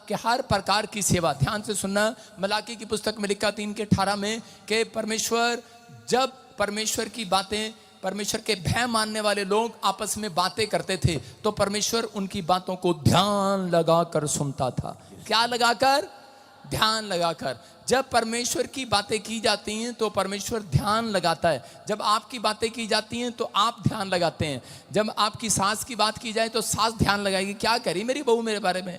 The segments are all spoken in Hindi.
कि हर प्रकार की सेवा, ध्यान से सुनना, मलाकी की पुस्तक में लिखा 3:18 में कि परमेश्वर, जब परमेश्वर की बातें, परमेश्वर के भय मानने वाले लोग आपस में बातें करते थे तो परमेश्वर उनकी बातों को ध्यान लगाकर सुनता था। क्या लगाकर? ध्यान लगाकर। जब परमेश्वर की बातें की जाती हैं तो परमेश्वर ध्यान लगाता है। जब आपकी बातें की जाती हैं तो आप ध्यान लगाते हैं। जब आपकी सास की बात की जाए तो सास ध्यान लगाएगी, क्या करी मेरी बहू मेरे बारे में।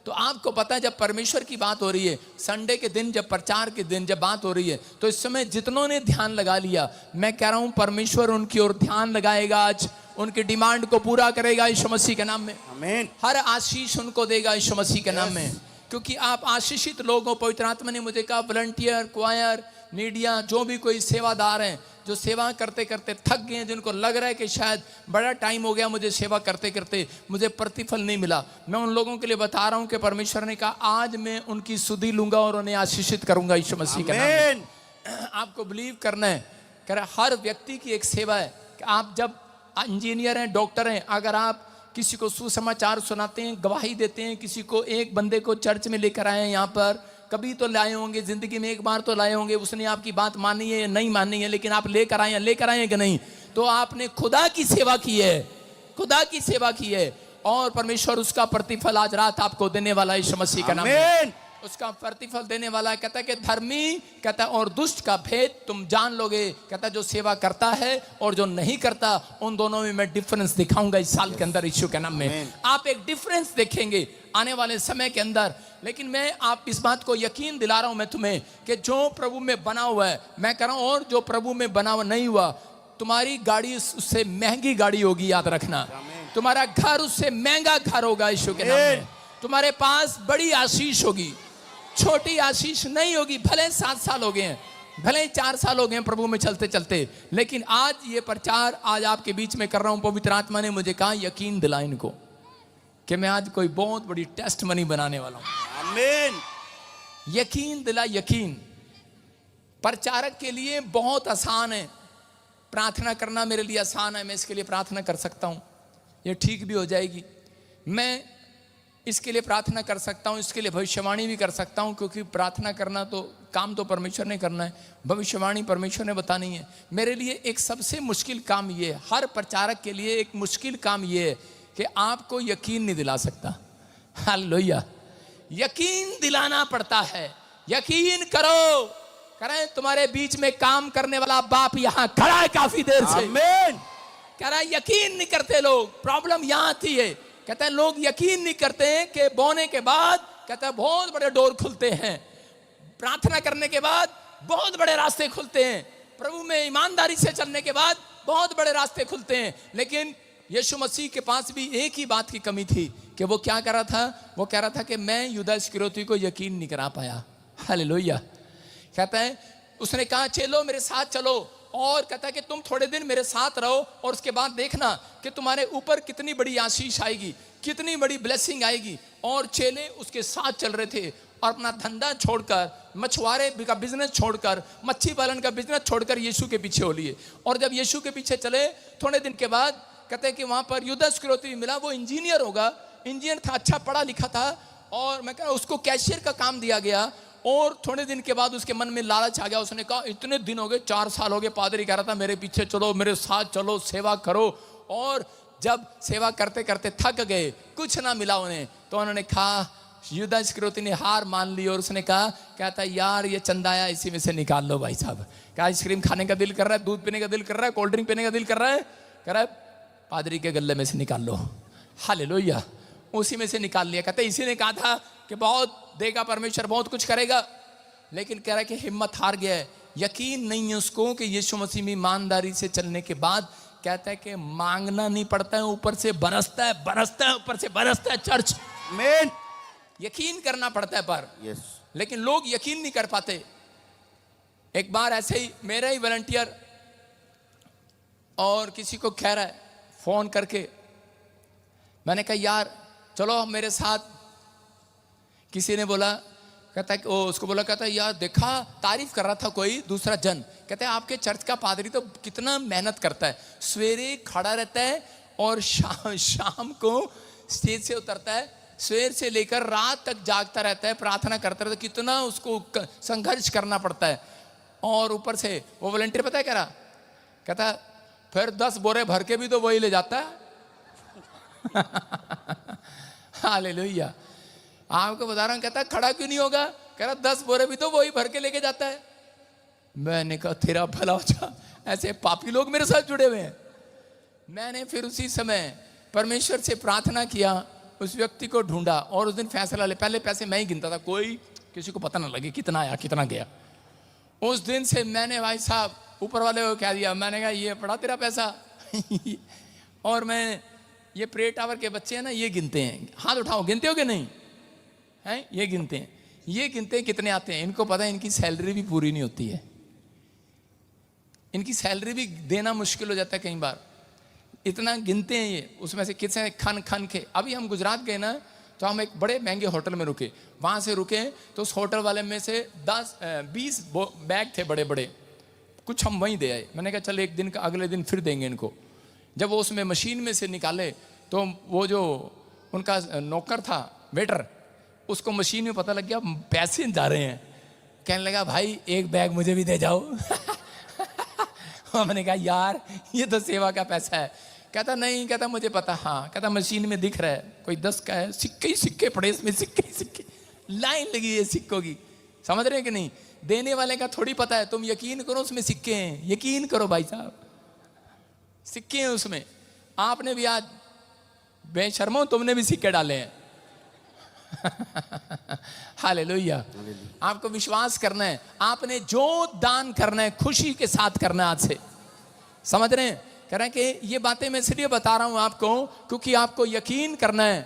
तो आपको पता है जब परमेश्वर की बात हो रही है, संडे के दिन, जब प्रचार के दिन जब बात हो रही है, तो इस समय जितनों ने ध्यान लगा लिया, मैं कह रहा हूं परमेश्वर उनकी ओर ध्यान लगाएगा, आज उनकी डिमांड को पूरा करेगा यीशु मसीह के नाम में। आमीन। हर आशीष उनको देगा यीशु मसीह के नाम में, क्योंकि आप आशीषित लोग हो। पवित्र आत्मा ने मुझे कहा वॉलंटियर, क्वायर, मीडिया, जो भी कोई सेवादार हैं, जो सेवा करते करते थक गए हैं, जिनको लग रहा है कि शायद बड़ा टाइम हो गया मुझे सेवा करते करते, मुझे प्रतिफल नहीं मिला, मैं उन लोगों के लिए बता रहा हूं कि परमेश्वर ने कहा आज मैं उनकी सुधि लूंगा और उन्हें आशीषित करूंगा यीशु मसीह के नाम में। आपको बिलीव करना है, कह रहा हर व्यक्ति की एक सेवा है कि आप जब इंजीनियर हैं, डॉक्टर हैं, अगर आप किसी को सुसमाचार सुनाते हैं, गवाही देते हैं, किसी को, एक बंदे को चर्च में लेकर आए हैं, यहाँ पर कभी तो लाए होंगे, जिंदगी में एक बार तो लाए होंगे, उसने आपकी बात मानी है या नहीं मानी है, लेकिन आप लेकर आए हैं कि नहीं, तो आपने खुदा की सेवा की है, खुदा की सेवा की है, और परमेश्वर उसका प्रतिफल आज रात आपको देने वाला है यीशु मसीह का नाम में। उसका प्रतिफल देने वाला है। कहता है कि धर्मी, कहता है, और दुष्ट का भेद तुम जान लोगे। कहता है जो सेवा करता है और जो नहीं करता, उन दोनों में मैं डिफरेंस दिखाऊंगा इस साल के अंदर यीशु के नाम में। आप एक डिफरेंस देखेंगे आने वाले समय के अंदर। लेकिन मैं आप इस बात को यकीन दिला रहा हूं मैं तुम्हें कि जो प्रभु में बना हुआ है, मैं कह रहा हूं, और जो प्रभु में बना हुआ नहीं हुआ, तुम्हारी गाड़ी उससे महंगी गाड़ी होगी, याद रखना। तुम्हारा घर उससे महंगा घर होगा यीशु के नाम में। तुम्हारे पास बड़ी आशीष होगी, छोटी आशीष नहीं होगी। भले 7 साल हो गए हैं, भले 4 साल हो गए हैं प्रभु में चलते चलते, लेकिन आज ये प्रचार आज आपके बीच में कर रहा हूं। पवित्र आत्मा ने मुझे कहा यकीन दिला इनको कि मैं आज कोई बहुत बड़ी टेस्ट मनी बनाने वाला हूं। आमीन। यकीन दिला, यकीन। प्रचारक के लिए बहुत आसान है, प्रार्थना करना मेरे लिए आसान है, मैं इसके लिए प्रार्थना कर सकता हूं, ये ठीक भी हो जाएगी। मैं इसके लिए प्रार्थना कर सकता हूं, इसके लिए भविष्यवाणी भी कर सकता हूं, क्योंकि प्रार्थना करना तो काम तो परमेश्वर ने करना है, भविष्यवाणी परमेश्वर ने बतानी है। मेरे लिए एक सबसे मुश्किल काम ये है, हर प्रचारक के लिए एक मुश्किल काम ये है कि आपको यकीन नहीं दिला सकता। हालेलुया। यकीन दिलाना पड़ता है। यकीन करो, करें, तुम्हारे बीच में काम करने वाला बाप यहां खड़ा है काफी देर से। आमीन। कह रहा है यकीन नहीं करते लोग। प्रॉब्लम यहां आती है, कहता है लोग यकीन नहीं करते हैं कि बोने के बाद, कहता है बहुत बड़े डोर खुलते हैं, प्रार्थना करने के बाद बहुत बड़े रास्ते खुलते हैं, प्रभु में ईमानदारी से चलने के बाद बहुत बड़े रास्ते खुलते हैं। लेकिन यीशु मसीह के पास भी एक ही बात की कमी थी कि वो क्या कर रहा था, वो कह रहा था कि मैं यूदा इस्करियोती को यकीन नहीं करा पाया। हालेलुया। कहता है उसने कहा चलो मेरे साथ चलो, और कहता है कि तुम थोड़े दिन मेरे साथ रहो और उसके बाद देखना कि तुम्हारे ऊपर कितनी बड़ी आशीष आएगी, कितनी बड़ी ब्लेसिंग आएगी। और चेले उसके साथ चल रहे थे और अपना धंधा छोड़कर, मछुआरे का बिजनेस छोड़कर, मच्छी पालन का बिजनेस छोड़कर यीशु के पीछे हो लिए। और जब यीशु के पीछे चले, थोड़े दिन के बाद कहते हैं कि वहां पर यूदा इस्करियोती मिला। वो इंजीनियर होगा, इंजीनियर था, अच्छा पढ़ा लिखा था, और मैं कह रहा उसको कैशियर का काम दिया गया। और थोड़े दिन के बाद उसके मन में लालच आ गया। उसने कहा इतने दिन हो गए, 4 साल हो गए, पादरी कह रहा था मेरे पीछे चलो, मेरे साथ चलो, सेवा करो। और जब सेवा करते करते थक गए, कुछ ना मिला उन्हें, तो उन्होंने कहा, यूदा इस्करियोती ने हार मान ली और उसने कहा, कहता यार ये चंदाया इसी में से निकाल लो भाई साहब। क्या आइसक्रीम खाने का दिल कर रहा है, दूध पीने का दिल कर रहा है, कोल्ड ड्रिंक पीने का दिल कर रहा है, कह रहा है पादरी के गले में से निकाल लो। हालेलुया। उसी में से निकाल लिया। कहते इसी ने कहा था कि बहुत देगा परमेश्वर, बहुत कुछ करेगा, लेकिन कह रहा है कि हिम्मत हार गया है। यकीन नहीं है उसको कि यीशु मसीह में ईमानदारी से चलने के बाद कहता है कि मांगना नहीं पड़ता है, ऊपर से बरसता है, बरसता है, ऊपर से बरसता है चर्च में। यकीन करना पड़ता है पर लेकिन लोग यकीन नहीं कर पाते। एक बार ऐसे ही मेरा ही वॉलंटियर और किसी को कह रहा है फोन करके, मैंने कहा यार चलो मेरे साथ। किसी ने बोला, कहता है उसको बोला, कहता है यार देखा, तारीफ कर रहा था कोई दूसरा जन, कहता है आपके चर्च का पादरी तो कितना मेहनत करता है, सवेरे खड़ा रहता है और शाम को स्टेज से उतरता है, सवेर से लेकर रात तक जागता रहता है, प्रार्थना करता रहता है, कितना उसको संघर्ष करना पड़ता है। और ऊपर से वो वॉलंटियर पता है क्या रहा, कहता फिर 10 बोरे भर के भी तो वही ले जाता है। हालेलुया। आपको बता रहा हूं, कहता खड़ा क्यों नहीं होगा, कह रहा 10 बोरे भी तो वही भर के लेके जाता है। मैंने कहा तेरा भला हो जा, ऐसे पापी लोग मेरे साथ जुड़े हुए हैं। मैंने फिर उसी समय परमेश्वर से प्रार्थना किया, उस व्यक्ति को ढूंढा और उस दिन फैसला ले। पहले पैसे मैं ही गिनता था, कोई किसी को पता ना लगे कितना आया कितना गया। उस दिन से मैंने भाई साहब ऊपर वाले को कह दिया, मैंने कहा ये पड़ा तेरा पैसा। और मैं ये प्रे टावर के बच्चे हैं ना, ये गिनते हैं, हाथ उठाओ, गिनते हो कि नहीं हैं? ये गिनते हैं, ये गिनते हैं कितने आते हैं। इनको पता है इनकी सैलरी भी पूरी नहीं होती है, इनकी सैलरी भी देना मुश्किल हो जाता है कई बार, इतना गिनते हैं ये। उसमें से कितने खन खन के। अभी हम गुजरात गए ना, तो हम एक बड़े महंगे होटल में रुके। वहाँ से रुके तो उस होटल वाले में से 10-20 बैग थे बड़े बड़े, कुछ हम वहीं दे आए। मैंने कहा चल एक दिन का, अगले दिन फिर देंगे इनको। जब वो उसमें मशीन में से निकाले तो वो जो उनका नौकर था, वेटर, उसको मशीन में पता लग गया पैसे जा रहे हैं। कहने लगा भाई एक बैग मुझे भी दे जाओ। मैंने कहा यार ये तो सेवा का पैसा है। कहता नहीं, कहता मुझे पता, हाँ, कहता मशीन में दिख रहा है कोई 10 का है, सिक्के ही सिक्के पड़े इसमें, सिक्के ही सिक्के, लाइन लगी है सिक्कों की। समझ रहे हैं कि नहीं? देने वाले का थोड़ी पता है, तुम यकीन करो उसमें सिक्के हैं, यकीन करो भाई साहब, सिक्के हैं उसमें। आपने भी आज बेशर्मो तुमने भी सिक्के डाले हैं। हालेलुया। आपको विश्वास करना है, आपने जो दान करना है खुशी के साथ करना है आज से। समझ रहे हैं? कह रहे हैं कि ये बातें मैं इसलिए बता रहा हूं आपको क्योंकि आपको यकीन करना है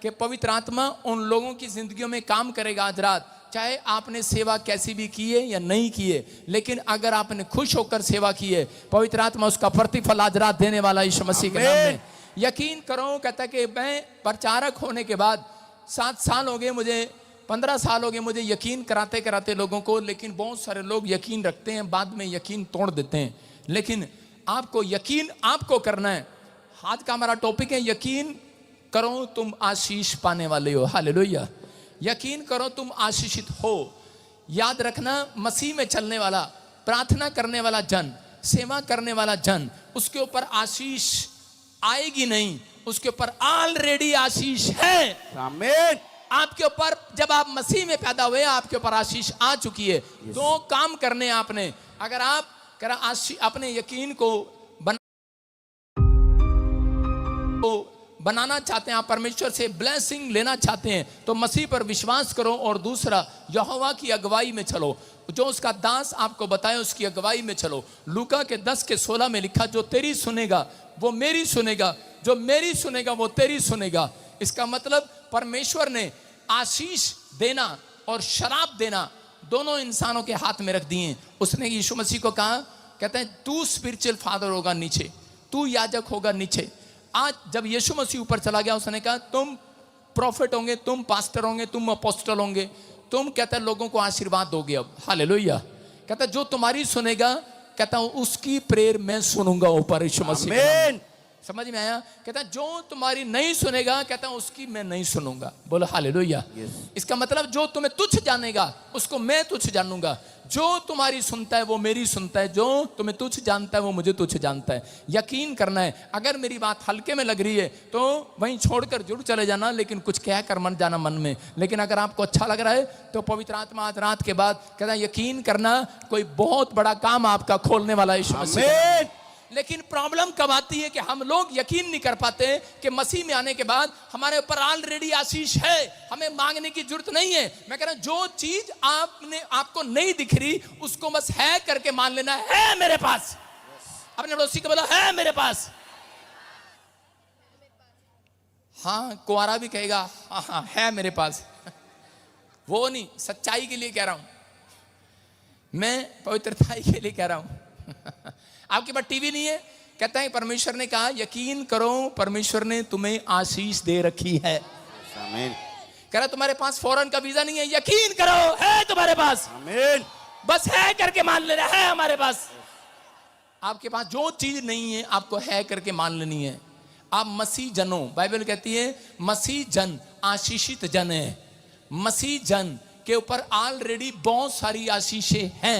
कि पवित्र आत्मा उन लोगों की जिंदगियों में काम करेगा आज रात। चाहे आपने सेवा कैसी भी की है या नहीं की है, लेकिन अगर आपने खुश होकर सेवा की है, पवित्र आत्मा उसका प्रतिफल आज रात देने वाला यीशु मसीह के नाम में। यकीन करो, कहता कि मैं प्रचारक होने के बाद 7 साल हो गए मुझे, 15 साल हो गए मुझे यकीन कराते कराते लोगों को, लेकिन बहुत सारे लोग यकीन रखते हैं, बाद में यकीन तोड़ देते हैं। लेकिन आपको यकीन आपको करना है। आज का हमारा टॉपिक है यकीन करो तुम आशीष पाने वाले हो। हालेलुया। यकीन करो तुम आशीषित हो। याद रखना, मसीह में चलने वाला, प्रार्थना करने वाला जन, सेवा करने वाला जन, उसके ऊपर आशीष आएगी नहीं, उसके ऊपर ऑलरेडी आशीष है। आमीन। आपके ऊपर जब आप मसीह में पैदा हुए, आपके ऊपर आशीष आ चुकी है। 2 काम करने आपने। अगर आप अपने यकीन को बनाना चाहते हैं, आप परमेश्वर से ब्लेसिंग लेना चाहते हैं, तो मसीह पर विश्वास करो। और दूसरा, यहोवा की अगुवाई में चलो, जो उसका दास आपको बताए उसकी अगुवाई में चलो। लूका के 10:16 में लिखा, जो तेरी सुनेगा वो मेरी सुनेगा, जो मेरी सुनेगा वो तेरी सुनेगा। इसका मतलब परमेश्वर ने आशीष देना और शराब देना दोनों इंसानों के हाथ में रख दिए। उसने यीशु मसीह को कहा, कहते हैं तू स्पिरिचुअल फादर होगा नीचे, तू याजक होगा नीचे। आज जब यीशु मसीह ऊपर चला गया, उसने कहा तुम प्रॉफिट होंगे, तुम पास्टर होंगे, तुम अपोस्टल होंगे, तुम कहता है लोगों को आशीर्वाद दोगे अब। हालेलुया। कहता है जो तुम्हारी सुनेगा, कहता हूं उसकी प्रेयर मैं सुनूंगा ऊपर यीशु मसीह। आमीन। समझ में आया? कहता है जो तुम्हारी नहीं सुनेगा, कहता हूं उसकी मैं नहीं सुनूंगा। बोलो हालेलुया। इसका मतलब जो तुम्हें तुच्छ जानेगा उसको मैं तुच्छ जानूंगा। जो तुम्हारी सुनता है वो मेरी सुनता है, जो तुम्हें तुच्छ जानता है वो मुझे तुच्छ जानता है। यकीन करना है। अगर मेरी बात हल्के में लग रही है तो वहीं छोड़कर जरूर चले जाना, लेकिन कुछ कह कर मन जाना मन में। लेकिन अगर आपको अच्छा लग रहा है तो पवित्र आत्मा आज रात के बाद कहता है यकीन करना, कोई बहुत बड़ा काम आपका खोलने वाला है यीशु मसीह। लेकिन प्रॉब्लम कब आती है कि हम लोग यकीन नहीं कर पाते कि मसीह में आने के बाद हमारे ऊपर ऑलरेडी आशीष है, हमें मांगने की जरूरत नहीं है। मैं कह रहा हूं जो चीज आपको नहीं दिख रही उसको बस है करके मान लेना, है मेरे पास। अपने पड़ोसी को बोला है मेरे पास। हाँ, कुंवारा भी कहेगा हाँ हाँ है मेरे पास। वो नहीं, सच्चाई के लिए कह रहा हूं मैं, पवित्रताई के लिए कह रहा हूं। आपके पास टीवी नहीं है, कहता है परमेश्वर ने कहा यकीन करो परमेश्वर ने तुम्हें आशीष दे रखी है। आमीन। कह रहा तुम्हारे पास फॉरेन का वीजा नहीं है, यकीन करो है तुम्हारे पास। आमीन। बस है करके मान लेना, है हमारे पास। आपके पास जो चीज नहीं है आपको है करके मान लेनी है। आप मसीह जनों, बाइबल कहती है मसीह जन आशीषित जन है। मसीह जन के ऊपर ऑलरेडी बहुत सारी आशीषें हैं।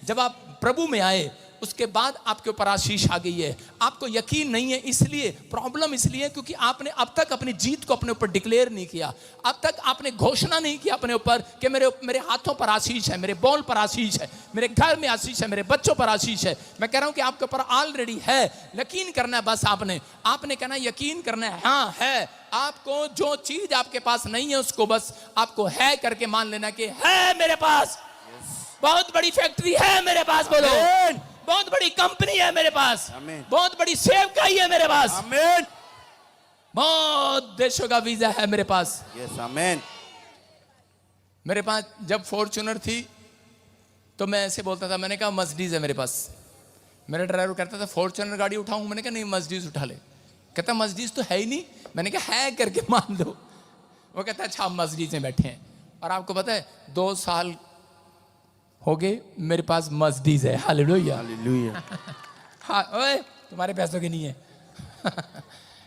जब आप प्रभु में आए उसके बाद आपके ऊपर आशीष आ गई है। आपको यकीन नहीं है, इसलिए प्रॉब्लम इसलिए क्योंकि आपने अब तक अपनी जीत को अपने ऊपर डिक्लेयर नहीं किया। अब तक आपने घोषणा नहीं किया अपने ऊपर कि मेरे हाथों पर आशीष है, मेरे बोल पर आशीष है, मेरे घर में आशीष है, मेरे बच्चों पर आशीष है। मैं कह रहा हूं कि आपके ऊपर ऑलरेडी है, यकीन करना है। बस आपने कहना यकीन करना है, हाँ है। आपको जो चीज आपके पास नहीं है उसको बस आपको है करके मान लेना कि है मेरे पास। बहुत बड़ी फैक्ट्री है मेरे पास, बोलो। बहुत बड़ी कंपनी है मेरे पास, बहुत बड़ी सेवकाई है मेरे पास, आमीन। बहुत देशों का वीजा है मेरे पास, यस आमीन। मेरे पास जब फॉर्च्यूनर थी तो मैं ऐसे बोलता था, मैंने कहा मर्सिडीज है मेरे पास। मेरा ड्राइवर कहता था फॉर्च्यूनर गाड़ी उठाऊं, मैंने कहा नहीं मर्सिडीज उठा ले। कहता मर्सिडीज तो है ही नहीं। मैंने कहा है करके मान लो। वो कहता अच्छा हम मर्सिडीज में बैठे हैं। और आपको पता है 2 साल हो गए मेरे पास मर्सिडीज है। Hallelujah hallelujah. हाँ ओए तुम्हारे पैसों की नहीं है।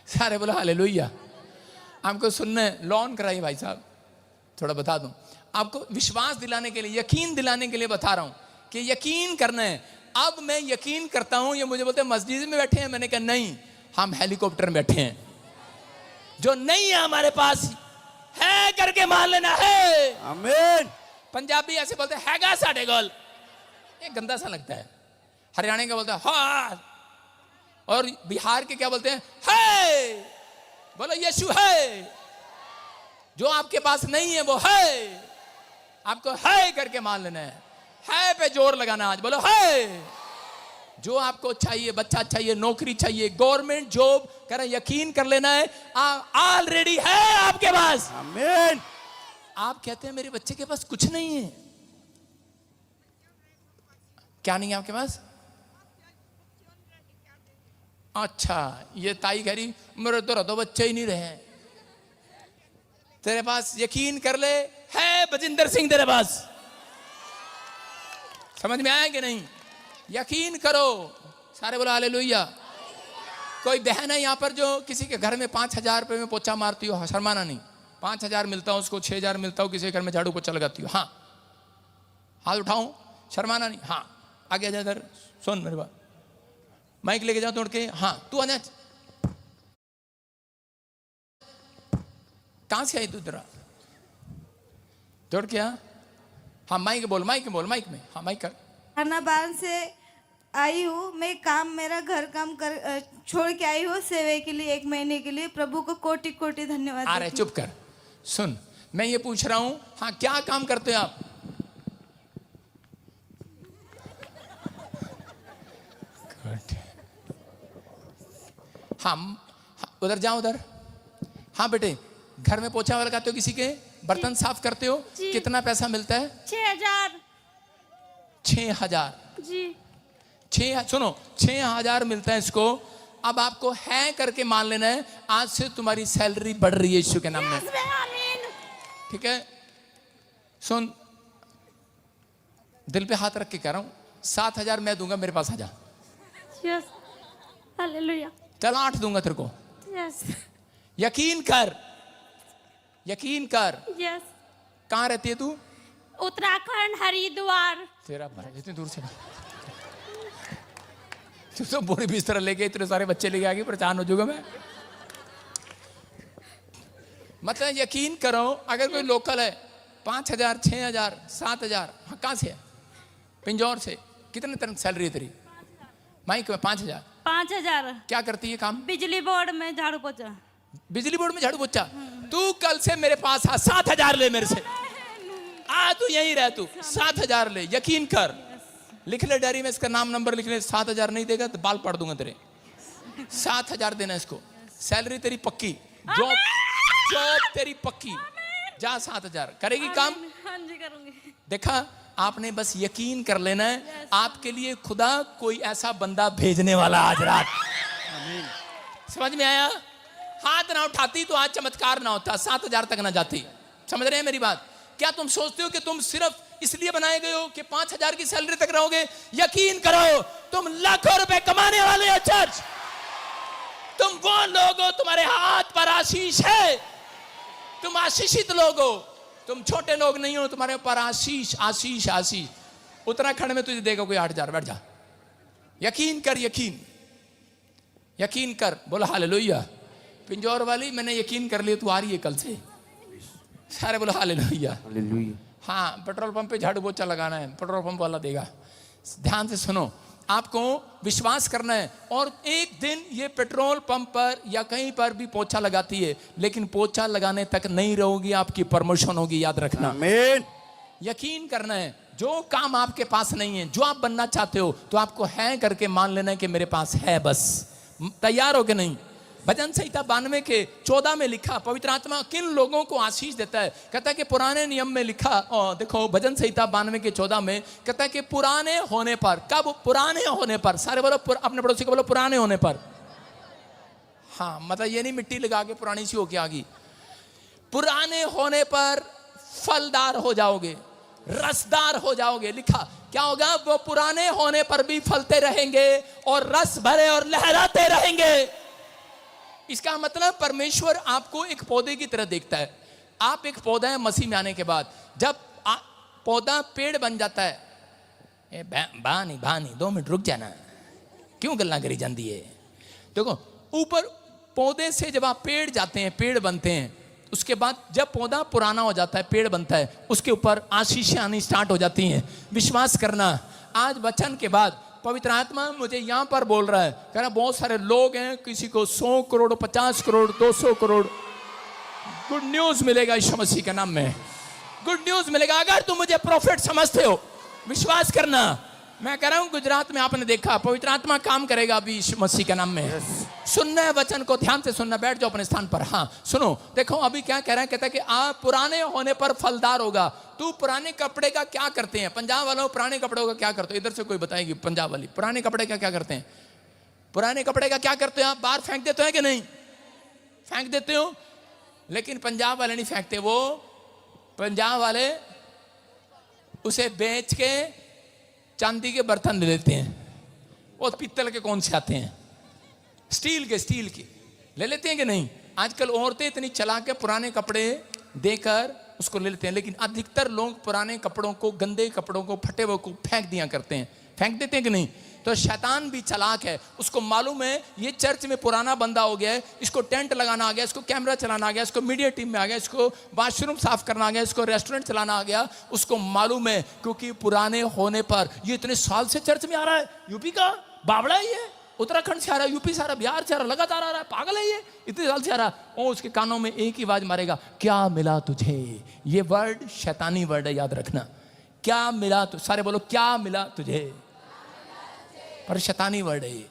सारे बोलो हालेलुया। आपको सुनना है, लोन कराइए भाई साहब। थोड़ा बता दूं आपको, विश्वास दिलाने के लिए, यकीन दिलाने के लिए बता रहा हूं कि यकीन करना है। अब मैं यकीन करता हूं। ये मुझे बोलते हैं मर्सिडीज में बैठे हैं, मैंने कहा नहीं हम हेलीकॉप्टर में बैठे हैं। जो नहीं है हमारे पास है करके मान लेना है, आमीन। पंजाबी ऐसे बोलते हैं हैगा साडे गोल, ये गंदा सा लगता है। हरियाणा का बोलते हैं हाँ, और बिहार के क्या बोलते हैं है। बोलो यीशु है। जो आपके पास नहीं है वो है, आपको है करके मान लेना है पे जोर लगाना। आज बोलो है। जो आपको चाहिए, बच्चा चाहिए, नौकरी चाहिए, गवर्नमेंट जॉब, कह रहे यकीन कर लेना है ऑलरेडी है आपके पास, आमीन। आप कहते हैं मेरे बच्चे के पास कुछ नहीं है। क्या नहीं है आपके पास? अच्छा, ये ताई कह रही मेरे तो बच्चे ही नहीं रहे। तेरे पास यकीन कर ले है बजिंदर सिंह तेरे पास। समझ में आया कि नहीं? यकीन करो। सारे बोलो हालेलुया। कोई बहन है यहाँ पर जो किसी के घर में 5,000 रुपए में पोछा मारती हो, शर्माना नहीं। 5,000 मिलता हो उसको, 6,000 मिलता हो किसी के घर में झाड़ू पोछा लगाती हो, हाँ हाथ उठाऊं, शर्माना नहीं। हाँ आगे आ जा, इधर सुन मेरी बात, माइक लेके जाओ तोड़ के। हाँ तू आ जा, कहां से आई तू? इधर तोड़ के। हाँ माइक बोल, माइक बोल, माइक में। हाँ माइक कर। खानाबाद से आई हूँ मैं, काम मेरा घर काम कर छोड़ के आई हूँ सेवे के लिए 1 महीने के लिए। प्रभु को कोटि कोटि धन्यवाद। अरे चुप कर, सुन मैं ये पूछ रहा हूँ, हाँ क्या काम करते हो आप? हाँ उधर जाओ, उधर। हाँ बेटे, घर में पोछा लगाते हो किसी के, बर्तन साफ करते हो, कितना पैसा मिलता है? 6,000। 6,000 जी। 6,000 मिलता है इसको। अब आपको है करके मान लेना है, आज से तुम्हारी सैलरी बढ़ रही है यीशु के नाम में, ठीक है? सुन, दिल पे हाथ रख के कह रहा हूं, 7,000 मैं दूंगा, मेरे पास आ जा। Yes hallelujah. चल 8 दूंगा तेरे को। यस। यकीन कर, यकीन कर। यस। कहाँ रहती है तू? उत्तराखंड हरिद्वार। तेरा भरा, इतनी दूर से तू तो पूरी बिस्तर लेके इतने सारे बच्चे लेके आ गई, परेशान हो जाऊंगा मैं। मतलब यकीन करो, अगर कोई लोकल है 5,000, 6,000, 7,000, हाँ कहाँ से है? पिंजौर से। कितने तरह सैलरी है तेरी? माइक में 5,000। 5,000। क्या करती है काम? बिजली बोर्ड में झाड़ू पोछा। बिजली बोर्ड में झाड़ू पोछा। तू कल से मेरे पास आ, 7,000 ले मेरे से। आ तू यहीं रह, तू 7,000 ले, यकीन कर। लिख ले डायरी में, इसका नाम नंबर लिख ले। 7,000 नहीं देगा तो बाल पाड़ दूंगा तेरे। 7,000 देना इसको, सैलरी तेरी पक्की, जॉब तेरी पक्की। जा 7,000 करेगी काम। हाँ जी करूंगी। देखा, आपने बस यकीन कर लेना है, आपके लिए खुदा कोई ऐसा बंदा भेजने वाला आज रात। समझ में आया? हाथ ना उठाती तो आज चमत्कार ना होता, 7,000 तक ना जाती। समझ रहे हैं मेरी बात? क्या तुम सोचते हो कि तुम सिर्फ इसलिए बनाए गए हो कि 5,000 की सैलरी तक रहोगे? यकीन करो, तुम लाखों रुपए कमाने वाले हो चर्च। तुम वो लोग हो, तुम्हारे हाथ पर आशीष है, तुम आशीषित लोग हो, तुम छोटे लोग नहीं हो, तुम्हारे ऊपर आशीष आशीष आशीष। उत्तराखंड में तुझे देगा कोई 8,000, बैठ जा, यकीन कर, यकीन कर, बोला हालेलुया। पिंजौर वाली मैंने यकीन कर लिया, तू आ रही है कल से, सारे बोला हालेलुया। हाँ, पेट्रोल पंप पे झाड़ू पोछा लगाना है, पेट्रोल पंप वाला देगा। ध्यान से सुनो, आपको विश्वास करना है। और एक दिन ये पेट्रोल पंप पर या कहीं पर भी पोछा लगाती है, लेकिन पोछा लगाने तक नहीं रहोगी, आपकी प्रमोशन होगी, याद रखना। आमीन। यकीन करना है, जो काम आपके पास नहीं है, जो आप बनना चाहते हो, तो आपको है करके मान लेना है कि मेरे पास है, बस। तैयार हो कि नहीं? भजन संहिता 92 के 14 में लिखा, पवित्र आत्मा किन लोगों को आशीष देता है? कहता है कि पुराने नियम में लिखा, और देखो भजन संहिता 92 के 14 में कहता है कि पुराने होने पर, कब? पुराने होने पर। सारे बोलो, अपने पड़ोसी को बोलो पुराने होने पर। हाँ, मतलब ये नहीं मिट्टी लगा के पुरानी सी होके आ गई। पुराने होने पर फलदार हो जाओगे, रसदार हो जाओगे। लिखा क्या होगा? वो पुराने होने पर भी फलते रहेंगे और रस भरे और लहराते रहेंगे। इसका मतलब परमेश्वर आपको एक पौधे की तरह देखता है। आप एक पौधा है, मसीह में आने के बाद जब पौधा पेड़ बन जाता है, बानी 2 मिनट रुक जाना, क्यों गल्ला करी जाती है? देखो, ऊपर पौधे से जब आप पेड़ जाते हैं, पेड़ बनते हैं, उसके बाद जब पौधा पुराना हो जाता है, पेड़ बनता है, उसके ऊपर आशीषें आनी स्टार्ट हो जाती हैं। विश्वास करना, आज वचन के बाद पवित्र आत्मा मुझे यहाँ पर बोल रहा है, कह रहा बहुत सारे लोग हैं, किसी को 100 करोड़, 50 करोड़, 200 करोड़। गुड न्यूज मिलेगा यीशु मसीह के नाम में, गुड न्यूज मिलेगा। अगर तुम मुझे प्रॉफिट समझते हो, विश्वास करना। मैं कह रहा हूं, गुजरात में आपने देखा, पवित्र आत्मा काम करेगा अभी यीशु मसीह के नाम में। सुनना है वचन को, ध्यान से सुनना, बैठ जाओ अपने स्थान पर। हाँ सुनो, देखो अभी क्या कह रहा है, कहता है कि आप पुराने होने पर फलदार होगा। तू पुराने कपड़े का क्या करते हैं? पंजाब वालों, पुराने कपड़ों का क्या करते हो? इधर से कोई बताएगी पंजाब वाली, पुराने कपड़े का क्या करते हैं? पुराने कपड़े का क्या करते हो आप? बाहर फेंक देते हो कि नहीं? फेंक देते हो। लेकिन पंजाब वाले नहीं फेंकते, वो पंजाब वाले उसे बेच के चांदी के बर्तन ले लेते हैं। वो पीतल के कौन से आते हैं? स्टील के ले लेते हैं कि नहीं? आजकल औरतें इतनी चला के पुराने कपड़े देकर उसको ले लेते हैं, लेकिन अधिकतर लोग पुराने कपड़ों को, गंदे कपड़ों को, फटे हुए को फेंक दिया करते हैं। फेंक देते हैं कि नहीं? तो शैतान भी चालाक है, उसको मालूम है ये चर्च में पुराना बंदा हो गया है, इसको टेंट लगाना आ गया, इसको कैमरा चलाना आ गया, इसको मीडिया टीम में आ गया, इसको वॉशरूम साफ करना आ गया, इसको रेस्टोरेंट चलाना आ गया। उसको मालूम है, क्योंकि पुराने होने पर, ये इतने साल से चर्च में आ रहा है, यूपी का बावड़ा ही है, उत्तराखंड से आ रहा है, यूपी से आ रहा है, बिहार से आ रहा है, लगातार आ रहा है, पागल है ये, इतने साल से आ रहा है। और उसके कानों में एक ही आवाज मारेगा, क्या मिला तुझे? ये वर्ड शैतानी वर्ड है, याद रखना। क्या मिला? तो सारे बोलो, क्या मिला तुझे? पर शैतानी वर्ड है ये।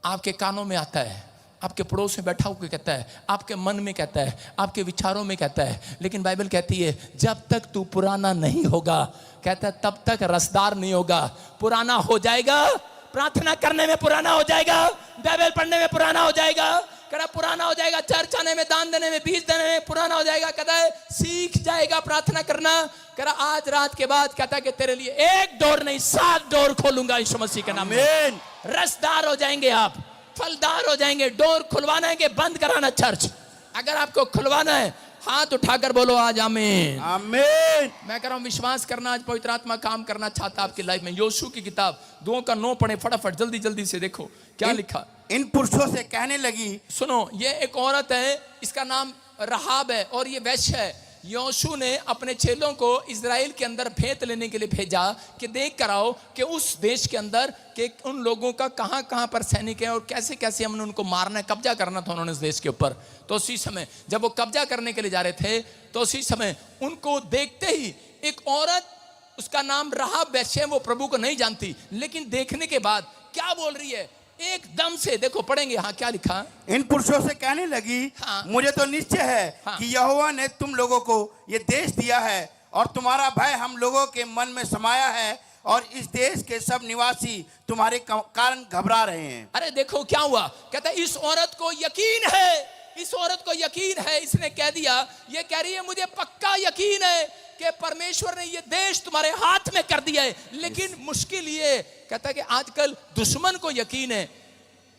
आपके कानों में आता है, आपके पड़ोस में बैठा होकर कहता है, आपके मन में कहता है, आपके विचारों में कहता है। लेकिन बाइबल कहती है, जब तक तू पुराना नहीं होगा, कहता है, तब तक रसदार नहीं होगा। पुराना हो जाएगा, प्रार्थना करने में पुराना हो जाएगा, बाइबल पढ़ने में पुराना हो जाएगा, कहता पुराना हो जाएगा, चर्च आने में, दान देने में, बीज देने में पुराना हो जाएगा। कहता है सीख जाएगा प्रार्थना करना। कहता आज रात के बाद कहता है कि तेरे लिए 1 डोर नहीं 7 डोर खोलूंगा यीशु मसीह के नाम में। रसदार हो जाएंगे आप, फलदार हो जाएंगे। डोर खुलवाना है कि बंद कराना? चर्च अगर आपको खुलवाना है, हाथ उठाकर बोलो आज आमीन, आमीन। मैं कह रहा हूं विश्वास करना, आज पवित्र आत्मा काम करना चाहता है आपकी लाइफ में। योशू की किताब 2:9 पढ़े फटाफट, जल्दी जल्दी से देखो क्या लिखा। इन पुरुषों से कहने लगी, सुनो, ये एक औरत है, इसका नाम रहाब है और ये वैश्य है। योशू ने अपने चेलों को इजराइल के अंदर भेंत लेने के लिए भेजा कि देख कर आओ कि उस देश के अंदर कि उन लोगों का कहां कहां पर सैनिक है और कैसे कैसे हमने उनको मारना है, कब्जा करना था उन्होंने उस देश के ऊपर। तो उसी समय जब वो कब्जा करने के लिए जा रहे थे, तो उसी समय उनको देखते ही एक औरत, उसका नाम रहाब वैश्य है, वो प्रभु को नहीं जानती, लेकिन देखने के बाद क्या बोल रही है एकदम से, देखो पढ़ेंगे। हाँ क्या लिखा? इन पुरुषों से कहने लगी, हाँ, मुझे तो निश्चय है कि यहोवा ने तुम लोगों को ये देश दिया है और तुम्हारा भय हम लोगों के मन में समाया है और इस देश के सब निवासी तुम्हारे कारण घबरा रहे हैं। अरे देखो क्या हुआ, कहता है इस औरत को यकीन है, इस औरत को यकीन है, इसने कह दिया, ये कह रही है मुझे पक्का यकीन है कि परमेश्वर ने ये देश तुम्हारे हाथ में कर दिया है। लेकिन मुश्किल ये, कहता है कि आजकल दुश्मन को यकीन है